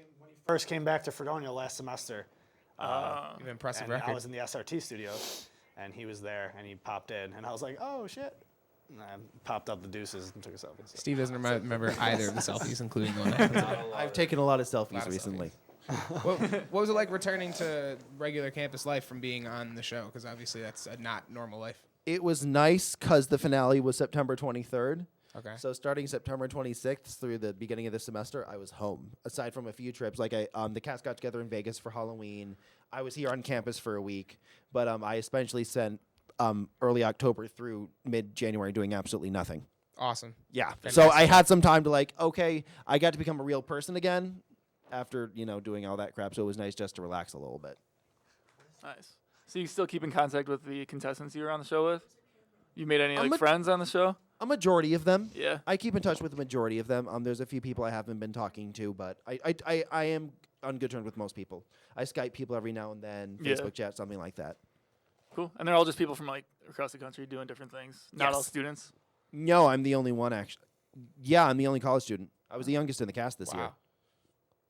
first came back to Fredonia last semester, An impressive and record. I was in the SRT studio, and he was there, and he popped in, and I was like, oh shit. And I popped out the deuces and took a selfie. So. Steve doesn't remember either of the selfies, including the one that happened. I've taken a lot of selfies Lot of recently. What was it like returning to regular campus life from being on the show? Because obviously that's a not normal life. It was nice because the finale was September 23rd. Okay. So starting September 26th through the beginning of the semester, I was home. Aside from a few trips, like the cast got together in Vegas for Halloween. I was here on campus for a week, but I essentially spent early October through mid-January doing absolutely nothing. Awesome. Yeah. Fantastic. So I had some time to okay, I got to become a real person again after, doing all that crap. So it was nice just to relax a little bit. Nice. So you still keep in contact with the contestants you were on the show with? You made any I'm a- friends on the show? A majority of them. Yeah. I keep in touch with the majority of them. There's a few people I haven't been talking to, but I am on good terms with most people. I Skype people every now and then, Yeah. Facebook chat, something like that. Cool. And they're all just people from across the country doing different things. Not all Yes. students. No, I'm the only one actually. Yeah, I'm the only college student. I was the youngest in the cast this year. Wow.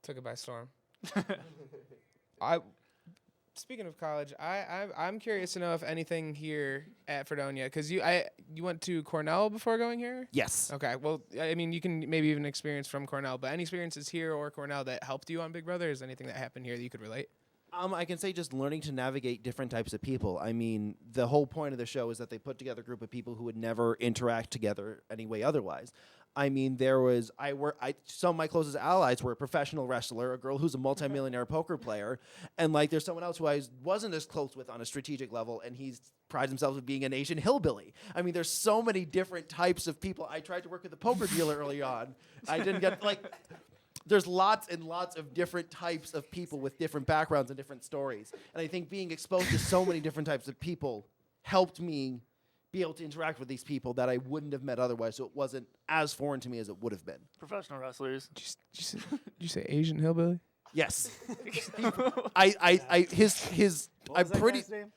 Took it by storm. Speaking of college, I'm curious to know if anything here at Fredonia, because you went to Cornell before going here. Yes. Okay. Well, I mean, you can maybe even experience from Cornell, but any experiences here or Cornell that helped you on Big Brother? Is anything that happened here that you could relate? I can say just learning to navigate different types of people. I mean, the whole point of the show is that they put together a group of people who would never interact together any way otherwise. I mean, some of my closest allies were a professional wrestler, a girl who's a multimillionaire poker player, and there's someone else who I wasn't as close with on a strategic level, and he prides himself with being an Asian hillbilly. I mean, there's so many different types of people. I tried to work with a poker dealer early on. I didn't get there's lots and lots of different types of people with different backgrounds and different stories. And I think being exposed to so many different types of people helped me be able to interact with these people that I wouldn't have met otherwise, so it wasn't as foreign to me as it would have been. Professional wrestlers. Did you say Asian hillbilly? Yes. His. I'm pretty. Name?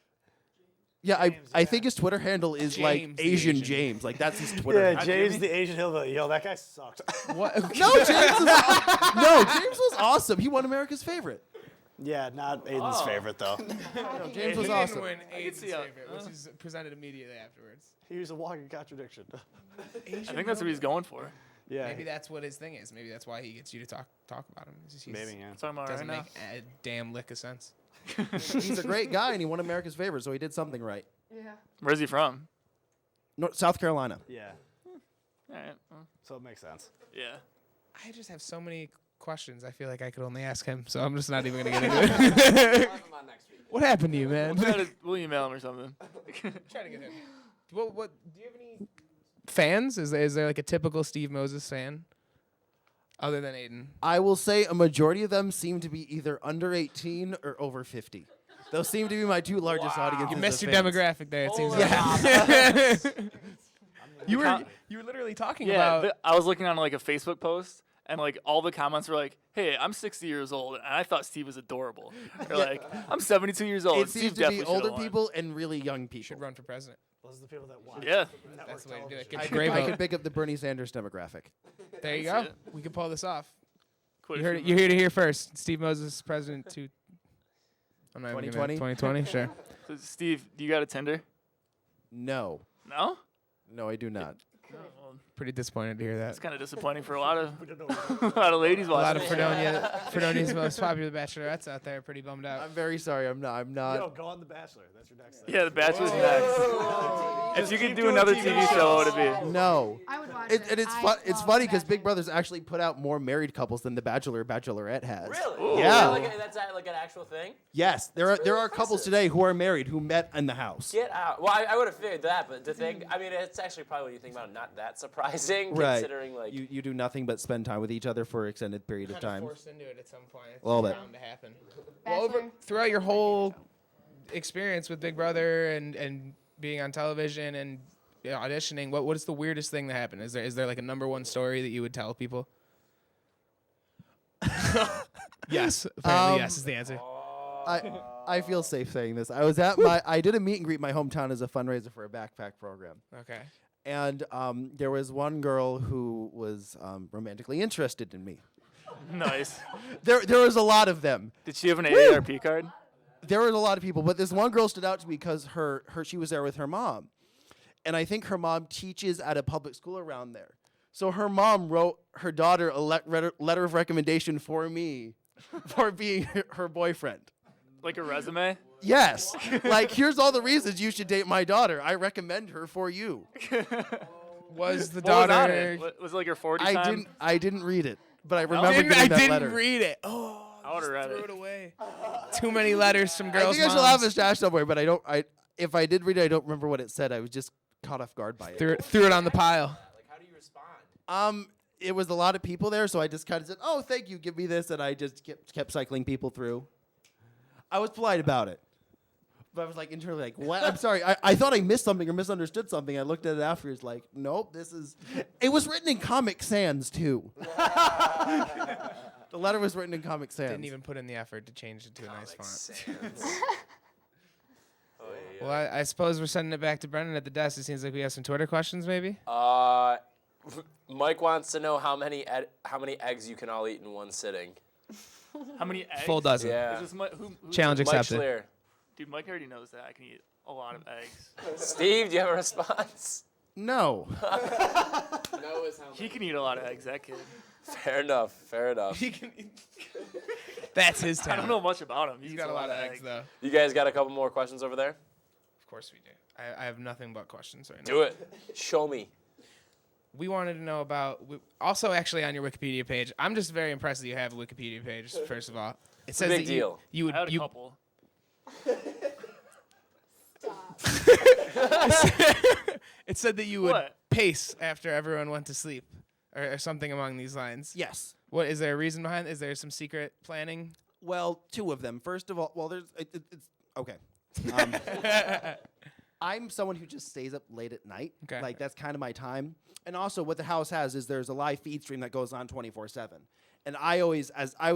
Yeah, James, I yeah. think his Twitter handle is James the Asian Asian. James. That's his Twitter. Yeah, handle. James the Asian hillbilly. Yo, that guy sucked. What? No, James was awesome. He won America's favorite. Yeah, not Aiden's favorite though. No, James He was didn't awesome. win Aiden's see how- favorite, which is presented immediately afterwards. He was a walking contradiction. I think that's what he's going for. Yeah. Maybe that's what his thing is. Maybe that's why he gets you to talk about him. Maybe, yeah. Talking about Doesn't right make a damn lick of sense. He's a great guy, and he won America's favorite, so he did something right. Yeah. Where's he from? South Carolina. Yeah. All right. Well, So it makes sense. yeah. I just have so many questions. I feel like I could only ask him, so I'm just not even gonna get into it. What happened to you, man? We'll email him or something. Try to get him. What? Do you have any fans? Is there like a typical Steve Moses fan, other than Aiden? I will say a majority of them seem to be either under 18 or over 50. Those seem to be my two largest audiences. You missed of your fans. demographic there. It seems Hold like. You were literally talking Yeah, about. I was looking on a Facebook post, and all the comments were like, "Hey, I'm 60 years old, and I thought Steve was adorable." Or I'm 72 years old. It and Steve seems to definitely be older should've won. people and really young people. Should run for president. Those are the people that watch. Yeah. network That's the way to do it. television. Get I your could, gray I vote. could pick up the Bernie Sanders demographic. There you That's go. it. We can pull this off. Quite a You heard few it. You're here to hear first. Steve Moses, president to. I'm not even gonna- 2020? 2020, sure. So, Steve, do you got a Tinder? No. No? No, I do not. Oh, well, Pretty disappointed to hear that. that's kind of disappointing for a lot of a lot of ladies A lot watching. of Fredonia's most popular bachelorettes out there are pretty bummed out. I'm very sorry. I'm not. Yo, go on The Bachelor. That's your next thing. Yeah, The Bachelor's next. If you could do another TV show, what would it be? No. I would watch It, it. and it's I fun. It's love funny because Bachelor. Big Brother's actually put out more married couples than The Bachelor or Bachelorette has. Really? Yeah. That's like an actual thing? Yes, there are couples today who are married who met in the house. Get out. Well, I would have figured that, but the thing, I mean, it's actually probably when you think about it, not that surprising, Right. considering You do nothing but spend time with each other for an extended period of time. Forced into it at some point. It's A little bit. bound to happen. Well, Bachelor. throughout your whole experience with Big Brother and being on television and auditioning, what is the weirdest thing that happened? Is there like a number one story that you would tell people? Yes, apparently yes is the answer. I feel safe saying this. I did a meet and greet in my hometown as a fundraiser for a backpack program. Okay. And there was one girl who was romantically interested in me. Nice. There was a lot of them. Did she have an AARP card? There were a lot of people, but this one girl stood out to me because she was there with her mom. and I think her mom teaches at a public school around there. So her mom wrote her daughter a letter of recommendation for me for being her boyfriend. Like a resume? Yes. Like, here's all the reasons you should date my daughter. I recommend her for you. Was the What was on daughter? it? Was it like your 40 time? I didn't read it, but I I remember didn't, getting I that didn't letter. read it. Oh, I would've just read threw it. it away. Too many letters from girls' I think I still moms. have it stashed somewhere, but if I did read it, I don't remember what it said. I was just caught off guard by it. Threw it on the pile. Like, how do you respond? It was a lot of people there, so I just kind of said, "Oh, thank you, give me this," and I just kept cycling people through. I was polite about it, but I was like internally like, "What? I'm sorry. I thought I missed something or misunderstood something." I looked at it afterwards, like, "Nope, this is." It was written in Comic Sans too. The letter was written in Comic Sans. Didn't even put in the effort to change it to a nice font. Sans. Well, I suppose we're sending it back to Brendan at the desk. It seems like we have some Twitter questions, maybe. Mike wants to know how many eggs you can all eat in one sitting. How many eggs? Full dozen. Yeah. Is this who Challenge Mike accepted. Schleer. Dude, Mike already knows that I can eat a lot of eggs. Steve, do you have a response? No. He can eat a lot of eggs, that kid. Fair enough. Fair enough. That's his I talent. don't know much about him. He's got a lot of eggs, though. You guys got a couple more questions over there? Of course we do. I have nothing but questions right now. Do it. Show me. We wanted to know about, also actually on your Wikipedia page. I'm just very impressed that you have a Wikipedia page. First of all, it says Big that deal. You I had would a couple. It said that you would What? pace after everyone went to sleep, or something along these lines. Yes. What is there a reason behind? Is there some secret planning? Well, two of them. First of all, it's okay. I'm someone who just stays up late at night. Okay. Like, that's kind of my time. And also, what the house has is there's a live feed stream that goes on 24/7. And I was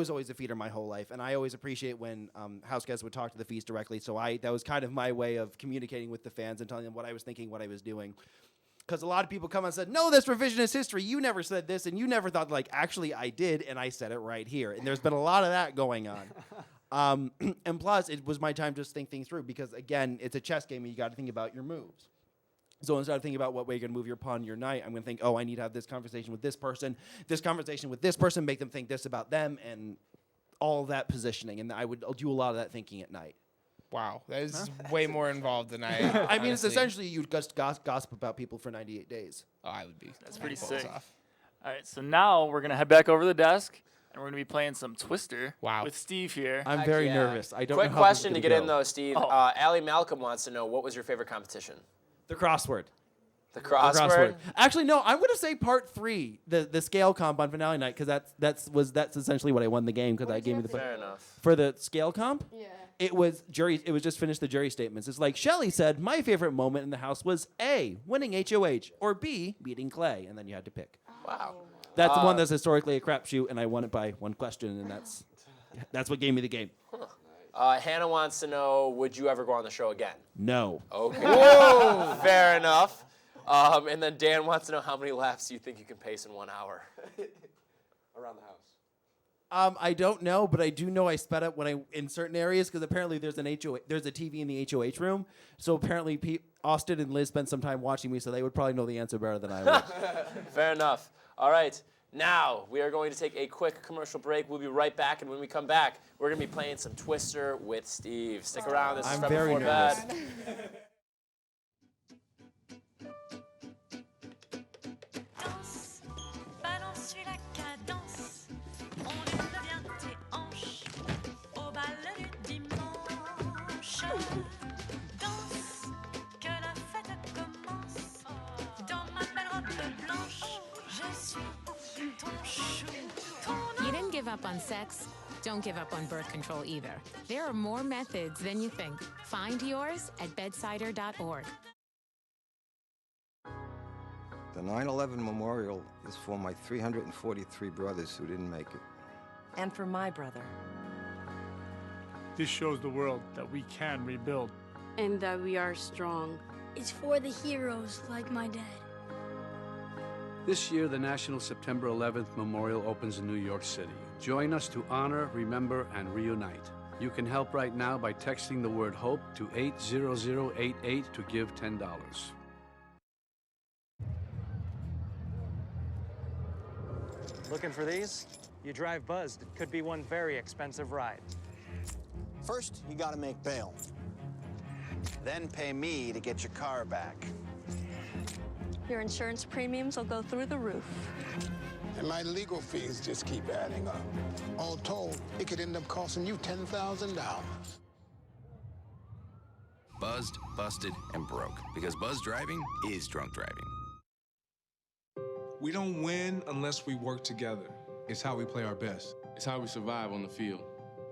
always a feeder my whole life, and I always appreciate when house guests would talk to the feeds directly. So that was kind of my way of communicating with the fans and telling them what I was thinking, what I was doing. Because a lot of people come and said, "No, that's revisionist history. You never said this, and you never thought." Like, actually, I did, and I said it right here. And there's been a lot of that going on. And plus, it was my time to just think things through because, again, it's a chess game and you got to think about your moves. So instead of thinking about what way you're going to move your pawn, your knight, I'm going to think, oh, I need to have this conversation with this person, make them think this about them, and all that positioning. And I would do a lot of that thinking at night. Wow, that is way more involved than I. I mean, it's honestly- essentially you just gossip about people for 98 days. Oh, I would be. That's pretty balls sick. off. All right, so now we're going to head back over to the desk, and we're going to be playing some Twister Wow. with Steve here. I'm very nervous. I don't Quick know how this is question to gonna get in, go. though, Steve. Oh. Allie Malcolm wants to know, what was your favorite competition? The crossword. The crossword? Actually, no. I'm going to say part 3, the scale comp on finale night, because that's essentially what I won the game because that gave me the Fair enough. for the scale comp. Yeah. It was just finished the jury statements. It's like Shelley said, my favorite moment in the house was A, winning HOH, or B, beating Clay, and then you had to pick. Wow. That's the one that's historically a crapshoot, and I won it by one question, and that's what gave me the game. Hannah wants to know, would you ever go on the show again? No. Okay. Fair enough. And then Dan wants to know how many laps you think you can pace in 1 hour. Around the house. I don't know, but I do know I sped up in certain areas because apparently there's a TV in the HOH room. So apparently Austin and Liz spent some time watching me, so they would probably know the answer better than I would. Fair enough. All right. Now, we are going to take a quick commercial break. We'll be right back, and when we come back, we're going to be playing some Twister with Steve. Stick around. This is I'm Fred very Before nervous. Bed. Danse, balance, suis la cadence. On lève bien tes hanches au bal du dimanche. Danse, que la fête commence. Dans ma belle robe blanche, je suis ton chou, ton You didn't give up on sex. Don't give up on birth control either. There are more methods than you think. Find yours at bedsider.org. The 9/11 memorial is for my 343 brothers who didn't make it. And for my brother. This shows the world that we can rebuild. And that we are strong. It's for the heroes like my dad. This year, the National September 11th Memorial opens in New York City. Join us to honor, remember, and reunite. You can help right now by texting the word HOPE to 80088 to give $10. Looking for these? You drive buzzed. It could be one very expensive ride. First, you gotta make bail. Then pay me to get your car back. Your insurance premiums will go through the roof. And my legal fees just keep adding up. All told, it could end up costing you $10,000. Buzzed, busted, and broke. Because buzz driving is drunk driving. We don't win unless we work together. It's how we play our best. It's how we survive on the field.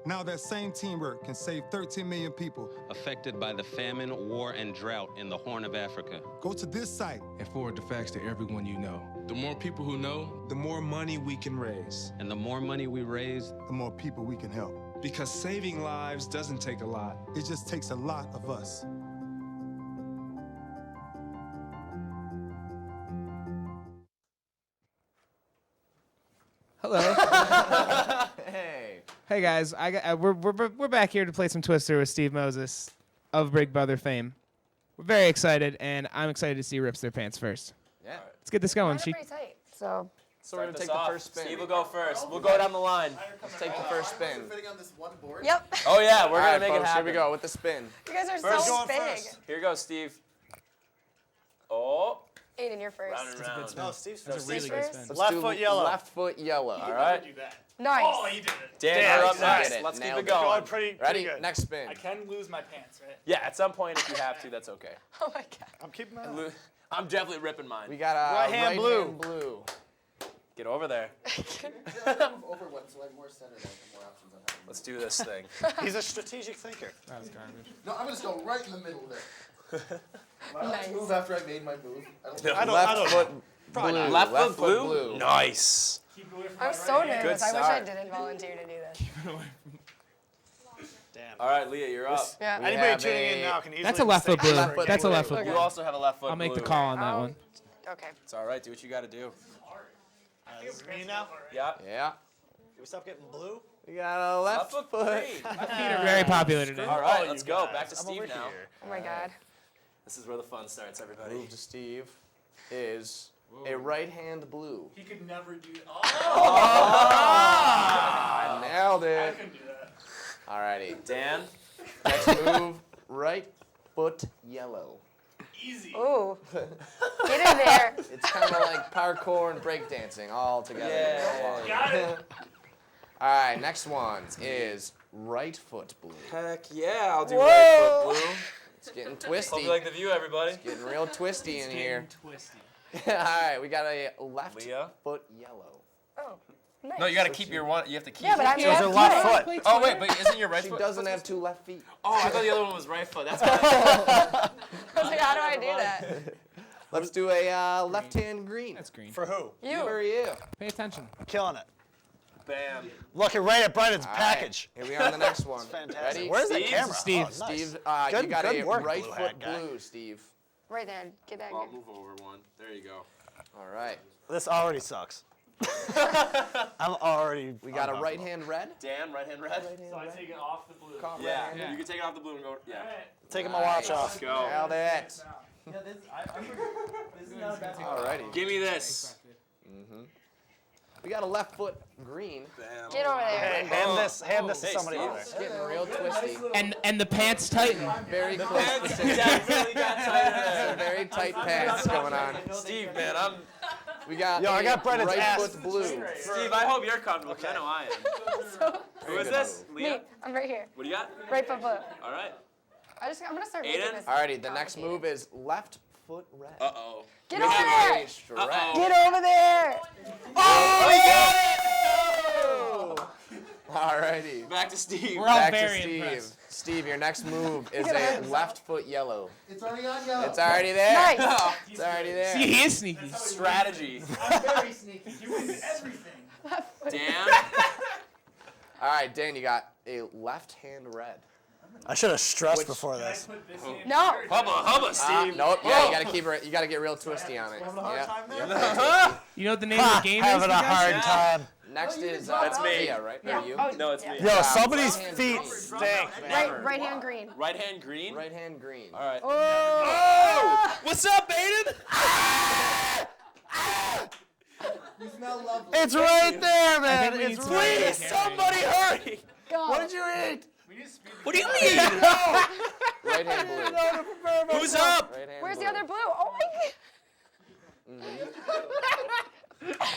Now that same teamwork can save 13 million people affected by the famine, war, and drought in the Horn of Africa. Go to this site and forward the facts to everyone you know. The more people who know, the more money we can raise. And the more money we raise, the more people we can help. Because saving lives doesn't take a lot. It just takes a lot of us. Hello. Hey. Hey guys, we're back here to play some Twister with Steve Moses of Big Brother fame. We're very excited, and I'm excited to see who rips their pants first. Yeah. Let's get this going. Mine are pretty tight, so. So we're gonna take the first spin. Steve will go first. We'll go down the line. Let's take the first spin. Yep. Oh yeah, we're All gonna right, make folks, it happen. Here we go with the spin. You guys are First so going big. first. Here goes Steve. Oh. Aiden, you're first. Round and round. No, Steve's No, first. Steve's Steve's first. first. Let's Left do foot yellow. Left foot yellow. All right. Nice. Oh, you did it. Dan, Yeah, you're up you next. did it. Let's keep Nailed it it. going. Going pretty Ready? good. Next spin. I can lose my pants, right? Yeah, at some point if you have to, that's okay. Oh my god. I'm keeping mine. I'm definitely ripping mine. We got a Right hand blue. blue. Get over there. Over one, so I'm more centered. I have more options on how to Let's do this thing. He's a strategic thinker. That was garbage. No, I'm gonna just go right in the middle there. Nice. Move after I made my move. Left foot Probably blue. not. Left foot foot blue? Nice. Keep away from I'm my so right hand. nervous. Good I wish I start. didn't volunteer to do this. Damn. All right, Leah, you're up. Yeah. We Anybody have tuning in a- now can easily That's a left foot mistake blue. this for That's a blue. left foot You blue. also have a left foot I'll make the blue. call on that one. Okay. It's all right. Do what you got to do. This is me now. Yeah. Yeah. Can we stop getting blue? We got a left Left foot foot. green. My feet are very popular today. All right, Oh, let's you go. guys. Back to I'm Steve over now. here. Oh my god. This is where the fun starts, everybody. Move to Steve is a right hand blue. He could never do it. I nailed I it. couldn't do that. Alrighty. Dan. Next move, right foot yellow. Easy. Ooh. Get in there. It's kind of like parkour and breakdancing all together. Yeah. Got it. All right, next one is right foot blue. Heck yeah, I'll do Whoa. right foot blue. It's getting Hope twisty. you like the view, everybody. Getting real twisty in here. Twisty. All right, we got a left Leah. foot yellow. Oh. Nice. No, you got to keep your one. You have to keep. Yeah, but I'm Those are left foot. Oh wait, but isn't your right She foot? doesn't have two left feet. Oh, I thought the other one was right foot. That's why. I was like, how do I do that? Let's do a left hand green. That's green. For who? You. For you. Pay attention. Killing it. Bam. Looking right at Brennan's All right, package. here we are on the next one. Fantastic. Ready? Where's the Steve? camera? Steve. Oh, nice. Steve, Good- you got good a work, right blue foot hat guy. blue, Steve. Right there. Get that. I'll Good. move over one. There you go. All right. This already sucks. I'm already. We got a right hand red. Dan, right hand red. So I take it off the blue. Caught Yeah. right hand. You can take it off the blue and go. Yeah. Taking my watch Let's off. go. Nailed it. Yeah, this is not a bad Alrighty. Give me this. We got a left foot green. Bam. Get over Hey, there. hand this to Hey, somebody Steve. over It's there. getting real twisty. And the pants tighten. Very close to center. Definitely got tighter there. Very tight pants going on. Steve, man, We got Yo, I got Brennan's right ass. foot blue. Steve, I hope you're comfortable. 'Cause I know I am. Who is this? Me. Leah. I'm right here. What do you got? Right foot blue. All right. I'm gonna start Aiden? making this. Alrighty, the next move is left foot red. Uh oh. Get over there. Stretch. Get over there. Oh, we got it! Alrighty. Back to Steve. We're all Back to very Steve. impressed. Steve, your next move is a left foot yellow. It's already on yellow. It's already there. Nice. It's already there. See, he is sneaky. Strategy. I'm very sneaky. You win everything. Dan. All right, Dan, you got a left hand red. I should have stressed before this. No. Hubba, Steve. Nope. Yeah, you gotta keep her. You gotta get real twisty on it. You know what the name of the game is? Having a hard time. Next is That's me. Leah, right? Yeah. Or you? Oh, No, it's me. Yo, somebody's Right hand feet green. stink, man. Right hand green. Right hand green. Right hand green. All right. Oh. What's up, Aiden? You smell lovely. It's right there, man. we need It's some right Please, somebody hurry! What did you eat? What do you mean? Right hand blue. Who's up? Right hand Where's blue. the other blue? Oh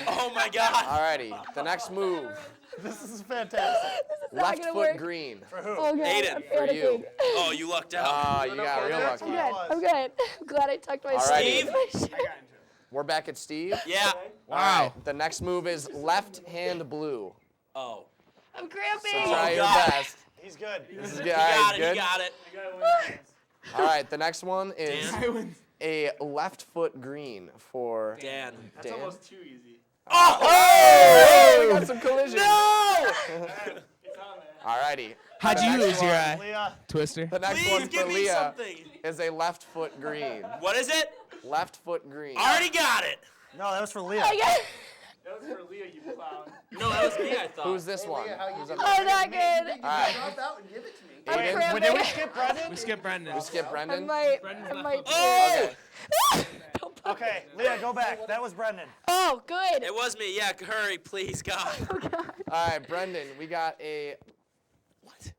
Oh my God. Alrighty, the next move. This is fantastic. Left gonna foot work. green. For who? Oh, God. Aiden. I'm For you. panicking. Oh, you lucked out. You got real lucky. I'm good. I'm good. I'm glad I tucked my Alrighty. sleeve in my shirt. We're back at Steve. Yeah. Wow. The next move is left hand blue. Oh. I'm cramping. So try your God. best. He's good. This is You good. got Alright, it. good. You got it. All right, the next one is Dan. a left foot green for Dan. That's Dan. almost too easy. Oh! We got some collision. No! Alrighty. How'd The you next lose your one- eye? Leah. Twister. The next Please one give for me Leah something. is a left foot green. What is it? Left foot green. Already got it. No, that was for Leah. I got it. That was for Leah, you clown. No, that was me, I thought. Who's this one? Who's up I'm not good. All right. Drop out and give it to me. I'm Aiden? cramping. Did we skip Brendan? We skipped Brendan. We skip I Brendan? might. Oh! Okay. Okay, Leah, go back. That was Brendan. Oh, good. It was me. Yeah, hurry, please, God. All right, Brendan, we got a... What?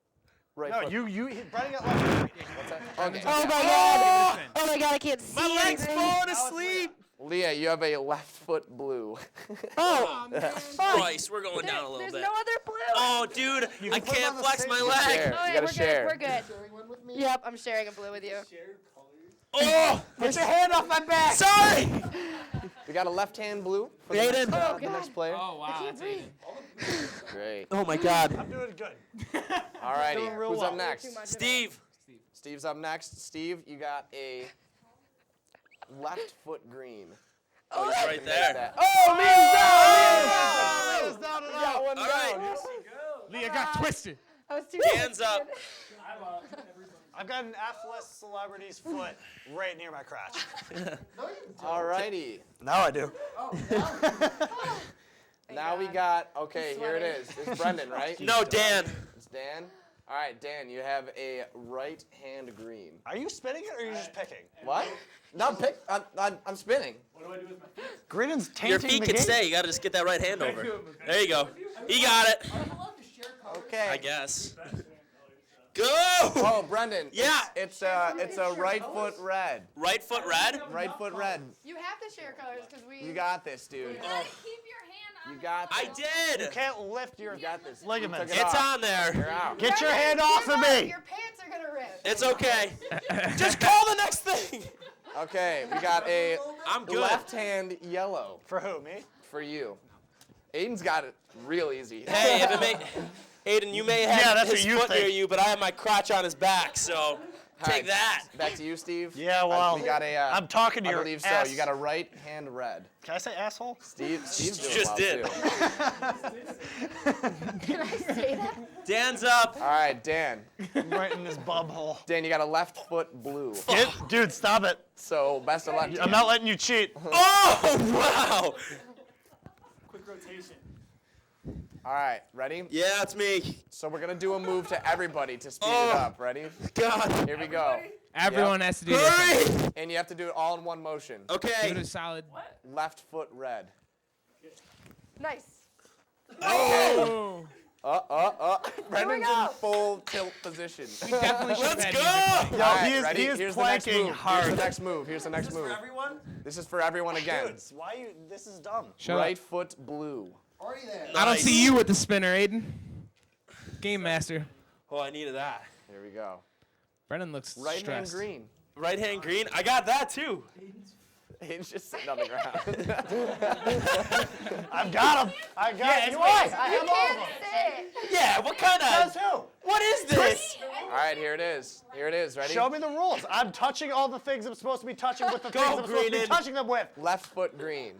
Right No, foot. Brendan got left. What's that? Okay. Oh my God. Oh my God, I can't see My leg's anything. falling asleep. Leah, you have a left foot blue. Oh, Christ, we're going down a little there's bit. no other blue. Oh, dude, I put 'em can't on the flex same- my You leg. share. Oh, You yeah, gotta share. We're good. Sharing one with me? Yep, I'm sharing a blue with you. Oh, Get your hand off my back. sorry. We got a left hand blue for the Aiden. next, Oh, the God. next player. Oh, wow. That's Aiden. Great. Oh my God. I'm doing good. Alrighty, Doing real who's well. up next? Too much of it. Steve. Steve's up next. Steve, you got a left foot green. Oh, he's right there. That. Oh, Leah's down. We got one All down. right. Leah got twisted. I was too Hands up. I've got an F-list celebrity's foot right near my crotch. Alrighty. Now I do. Now we got, okay, here it is. It's Brendan, right? No, Dan. It's Dan. All right, Dan, you have a right hand green. Are you spinning it or are you just picking? What? No, I'm spinning. What do I do with my feet? Green's tainting Your feet the can game. stay. You got to just get that right hand over. There you go. He got it. Okay. I guess. Go. Oh, Brendan. Yeah. It's a right foot red. Right foot red. Right foot red. You have to share colors because we. You got this, dude. Keep your hand on. You got this. I did. You can't lift your ligaments. Took it It's off. on there. You're out. Get your hand off of me. Your pants are gonna rip. It's okay. Just call the next thing. Okay, we got a I'm good. left hand yellow For who, me? for you. Aiden's got it real easy. Hey, if it may, Aiden, you may have Yeah, that's his what you foot near think. you, but I have my crotch on his back, so All take right, that. Back to you, Steve. Yeah, well, we got a. I'm talking to I your believe ass. so. You got a right hand red. Can I say asshole? Steve's doing Just well did. too. Can I say that? Dan's up. All right, Dan. Right in this bum hole. Dan, you got a left foot blue. Dude, stop it. So best of luck. to I'm you. not letting you cheat. Oh, wow. Quick rotation. All right, ready? Yeah, it's me. So we're gonna do a move to everybody to speed Oh. it up. Ready? God. Here we go. Everyone has to do this. Hurry. And you have to do it all in one motion. Give Okay. it a solid. Left foot red. Nice. Oh. Brendan's go. in full tilt position. We definitely should Let's have go. had music. Yo, All right, he is, ready? he is Here's the next planking move. hard. Here's the next move. Here's the next move. Everyone? This is for everyone again. Dudes, why you? This is dumb. Shut Right up. foot blue. Already there. I don't Nice. see you with the spinner, Aiden. Game master. Oh, I needed that. Here we go. Brendan looks Right hand stressed. green. Right hand green. I got that too. He's just sitting on the ground. I've got him. I got him. I have all of them. Yeah. What kind Says of? who? What is this? All right, here it is. Here it is. Ready? Show me the rules. I'm touching all the things I'm supposed to be touching with the Go, things I'm supposed to be Greenan. touching them with. Left foot green.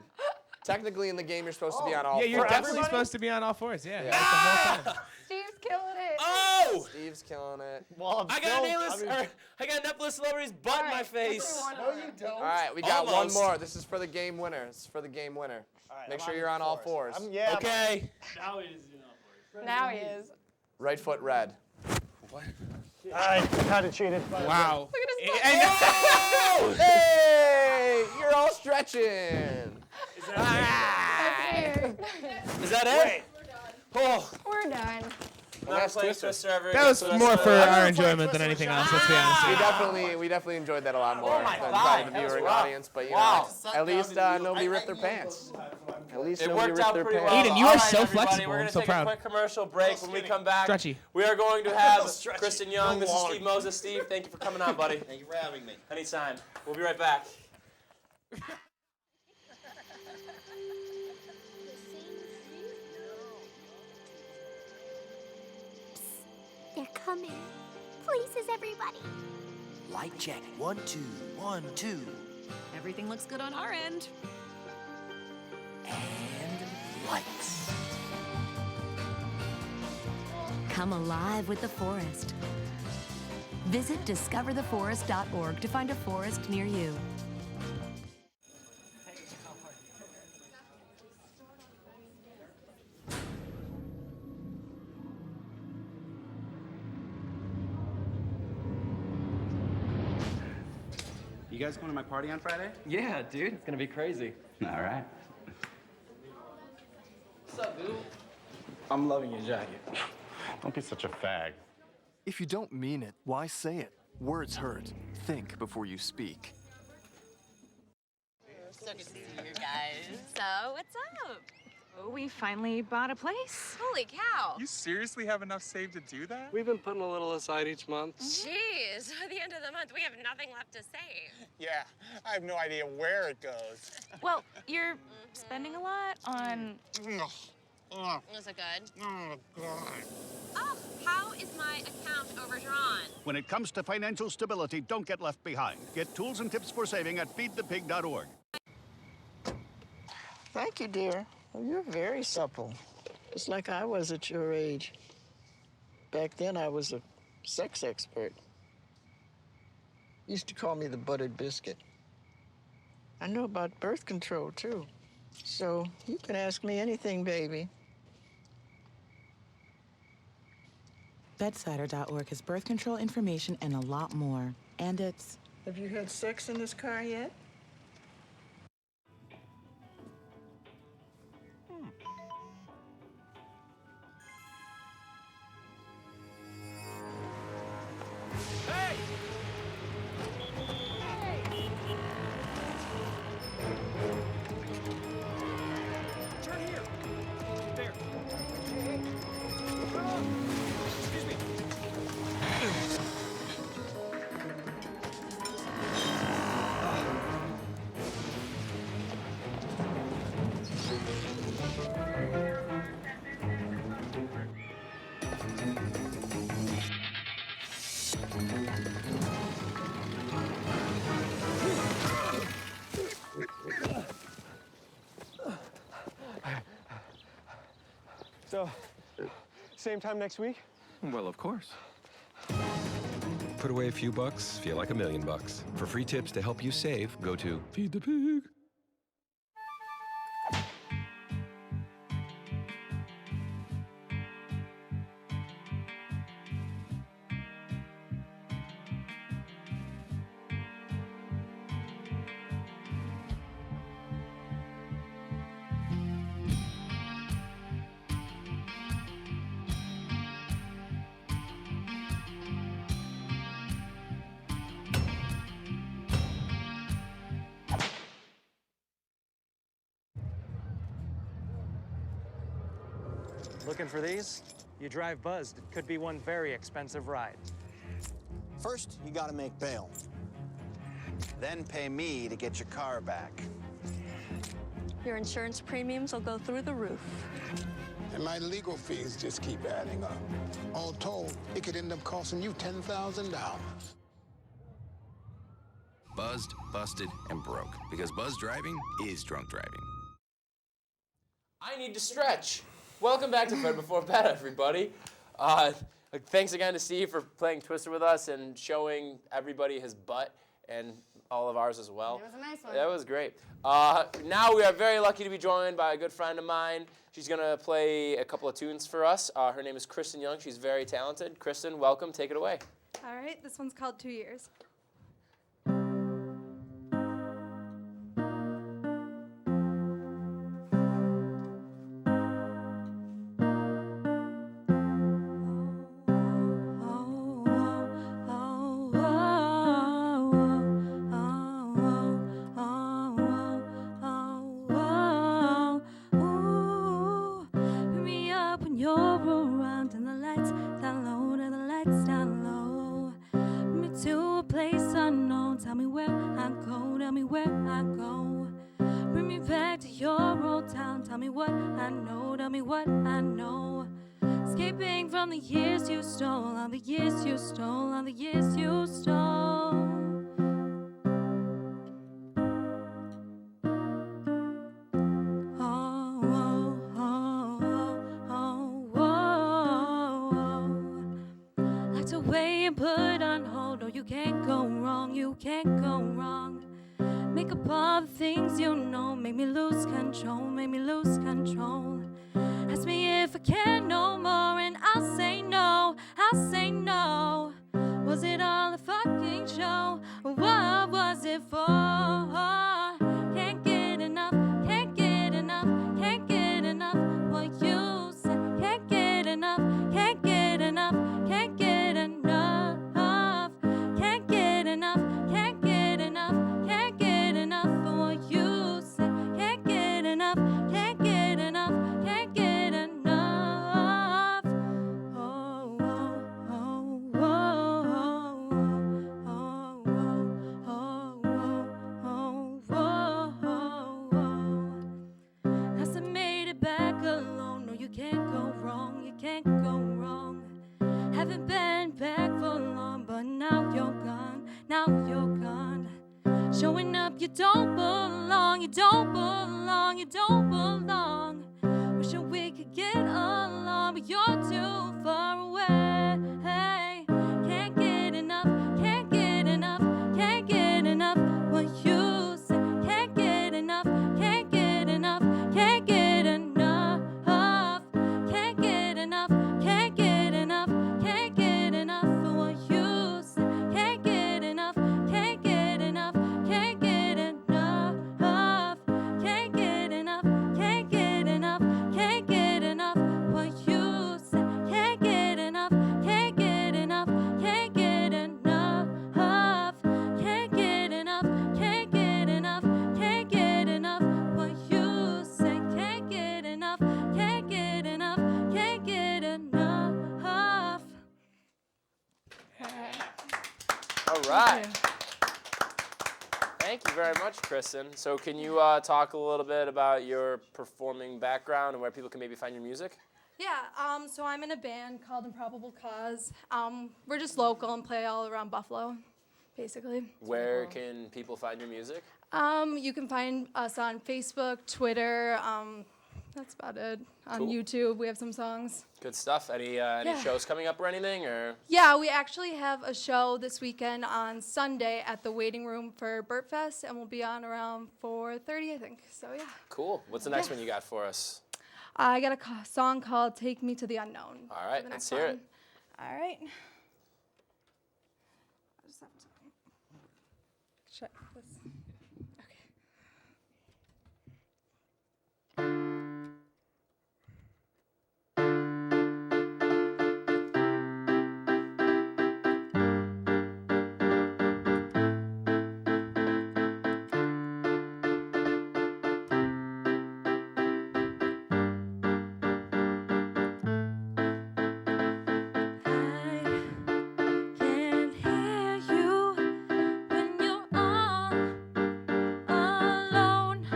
Technically, in the game, you're supposed to be on all Yeah, you're fours. definitely everybody? supposed to be on all fours. Yeah. Yeah. Like the whole time. Steve's killing it. Oh. Steve's killing it. Well, I'm I still, got I got Netflix celebrities butt in my Alright, face. No, you don't. All right, we got Almost. one more. This is for the game winner. This is for the game winner. All right, Make I'm sure you're on all fours. Yeah. Okay. Now it is, you know. Now he is. Right foot red. I kind of cheated. Wow. Look at his And- Hey, you're all stretching. Ah! Is that it? Oh. We're done. Not playing Twister ever That was again, so more that's for not- our enjoyment than anything else. Let's be honest. We definitely enjoyed that a lot more Oh my than God, probably the that was viewing rough. audience. But you Wow. know, at least nobody ripped their pants. At least It nobody worked ripped out their pretty pants. well. Eden, you All are right, so everybody, flexible. We're I'm gonna so take proud. a quick commercial break. When we come back, Stretchy. we are going to have Kristen Young. This is Steve Moses. Steve, thank you for coming on, buddy. Thank you for having me. Anytime. We'll be right back. They're coming. Places, everybody. Light check. 1, 2, 1, 2. Everything looks good on our end. And lights. Come alive with the forest. Visit discovertheforest.org to find a forest near you. You guys going to my party on Friday? Yeah, dude, it's gonna be crazy. All right. What's up, dude? I'm loving your jacket. Don't be such a fag. If you don't mean it, why say it? Words hurt. Think before you speak. So good to see you guys. So, what's up? Oh, we finally bought a place. Holy cow. You seriously have enough saved to do that? We've been putting a little aside each month. Jeez, at the end of the month, we have nothing left to save. Yeah, I have no idea where it goes. Well, you're spending a lot on... Is it good? Oh, how is my account overdrawn? When it comes to financial stability, don't get left behind. Get tools and tips for saving at feedthepig.org. Thank you, dear. Well, you're very supple. Just like I was at your age. Back then, I was a sex expert. Used to call me the buttered biscuit. I know about birth control, too. So you can ask me anything, baby. Bedsider.org has birth control information and a lot more. And it's... Have you had sex in this car yet? Turn here. There. Excuse me. So, same time next week? Well, of course. Put away a few bucks, feel like $1 million. For free tips to help you save, go to Feed the Pig. Looking for these? You drive buzzed. It could be one very expensive ride. First, you gotta make bail. Then pay me to get your car back. Your insurance premiums will go through the roof. And my legal fees just keep adding up. All told, it could end up costing you $10,000. Buzzed, busted, and broke. Because buzz driving is drunk driving. I need to stretch. Welcome back to Fred Before Bed, everybody. Thanks again to Steve for playing Twister with us and showing everybody his butt and all of ours as well. It was a nice one. That was great. Now we are very lucky to be joined by a good friend of mine. She's going to play a couple of tunes for us. Her name is Kristen Young. She's very talented. Kristen, welcome. Take it away. All right, this one's called 2 Years. what I know, tell me what I know. Escaping from the years you stole, all the years you stole, all the years you stole. Like the way you put on hold, no, you can't go wrong, you can't go wrong. Make up all the things you know, make me lose control, make me lose control. Ask me if I can no more, and I'll say no, I'll say no. Was it all a fucking show? What was it for? Can't get enough, can't get enough, can't get enough. What you said, can't get enough, can't get enough, can't get enough, can't get enough, can't get enough, can't get enough for what you said, can't get enough, can't get enough, can't get enough. Oh, oh, oh, oh, oh, oh, oh. Hasn't made it back alone. No, you can't go wrong. You can't go wrong. Haven't been back for long, but now you're gone. Now you're gone. Showing up, you don't belong. You don't belong. You don't belong. Wishing we could get along, but you're too far away. Can't get enough, can't get enough, can't get enough. What you say, can't get enough, can't get enough, can't get enough, can't get enough, can't get enough, can't get enough for what you say, can't get enough, can't get enough, can't get enough, can't get enough, can't get enough, can't get enough. What you say, can't get enough, can't get enough, can't get enough, can't get enough, can't get enough, can't get enough. What you say, can't get enough, can't get enough, can't get enough. All right. Thank you very much, Kristen. So can you talk a little bit about your performing background and where people can maybe find your music? Yeah, so I'm in a band called Improbable Cause. We're just local and play all around Buffalo, basically. Where can people find your music? You can find us on Facebook, Twitter, that's about it. On Cool. YouTube, we have some songs. Good stuff. Any shows coming up or anything? Or Yeah, we actually have a show this weekend on Sunday at the waiting room for Burt Fest, and we'll be on around 4:30, I think. So yeah. Cool. What's the next one you got for us? I got a song called "Take Me to the Unknown." All right, let's hear it. All right. I just have to check this. Can't hear you when you're all alone,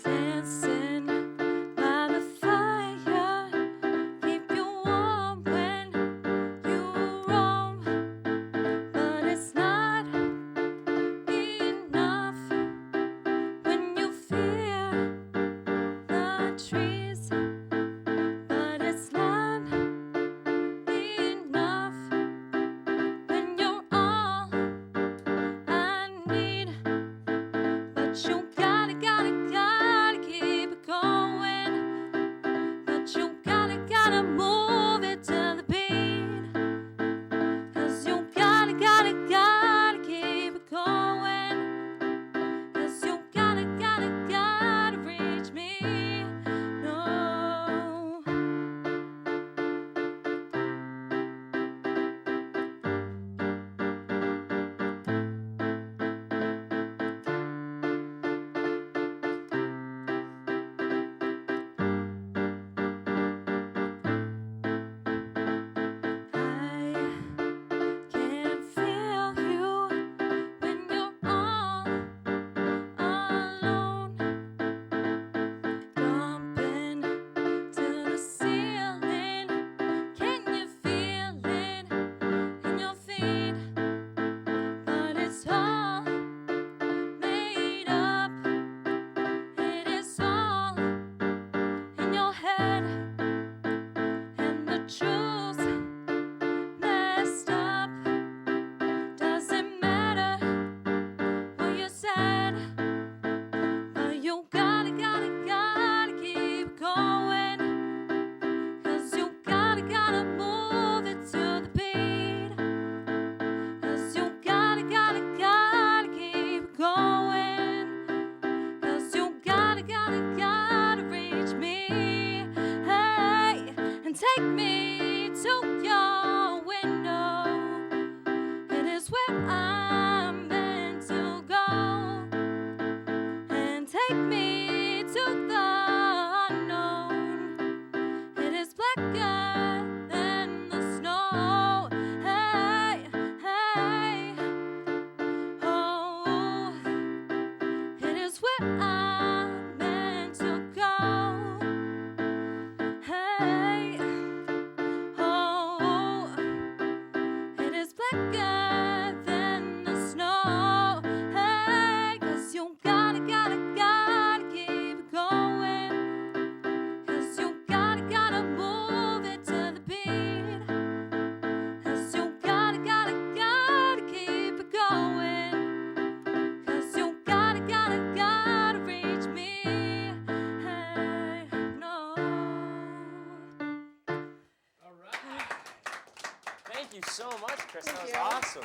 dancing by the fire. Keep you warm when you roam, but it's not enough when you fear the trees. But it's not enough when you're all I need. But you gotta keep it going. But you gotta move it to the beat. 'Cause you gotta keep it going. 'Cause you gotta reach me. No. you so much, Kristen. That was awesome.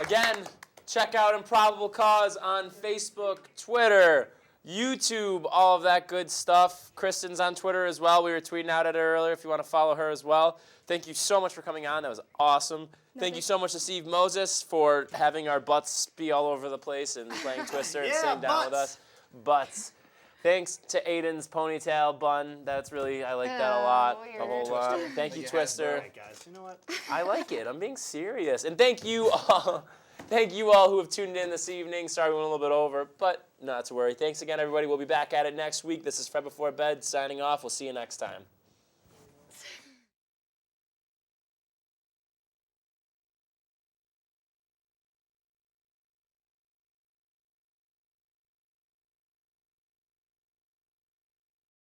Again, check out Improbable Cause on Facebook, Twitter, YouTube, all of that good stuff. Kristen's on Twitter as well. We were tweeting out at her earlier if you want to follow her as well. Thank you so much for coming on. That was awesome. Thank you so much to Steve Moses for having our butts be all over the place and playing Twister and sitting down with us. Butts. Thanks to Aiden's ponytail bun. That's really, I like that a lot. A whole lot. Thank you, Twister. All right, guys. You know what? I like it. I'm being serious. And thank you all. Thank you all who have tuned in this evening. Sorry we went a little bit over, but not to worry. Thanks again, everybody. We'll be back at it next week. This is Fred Before Bed signing off. We'll see you next time.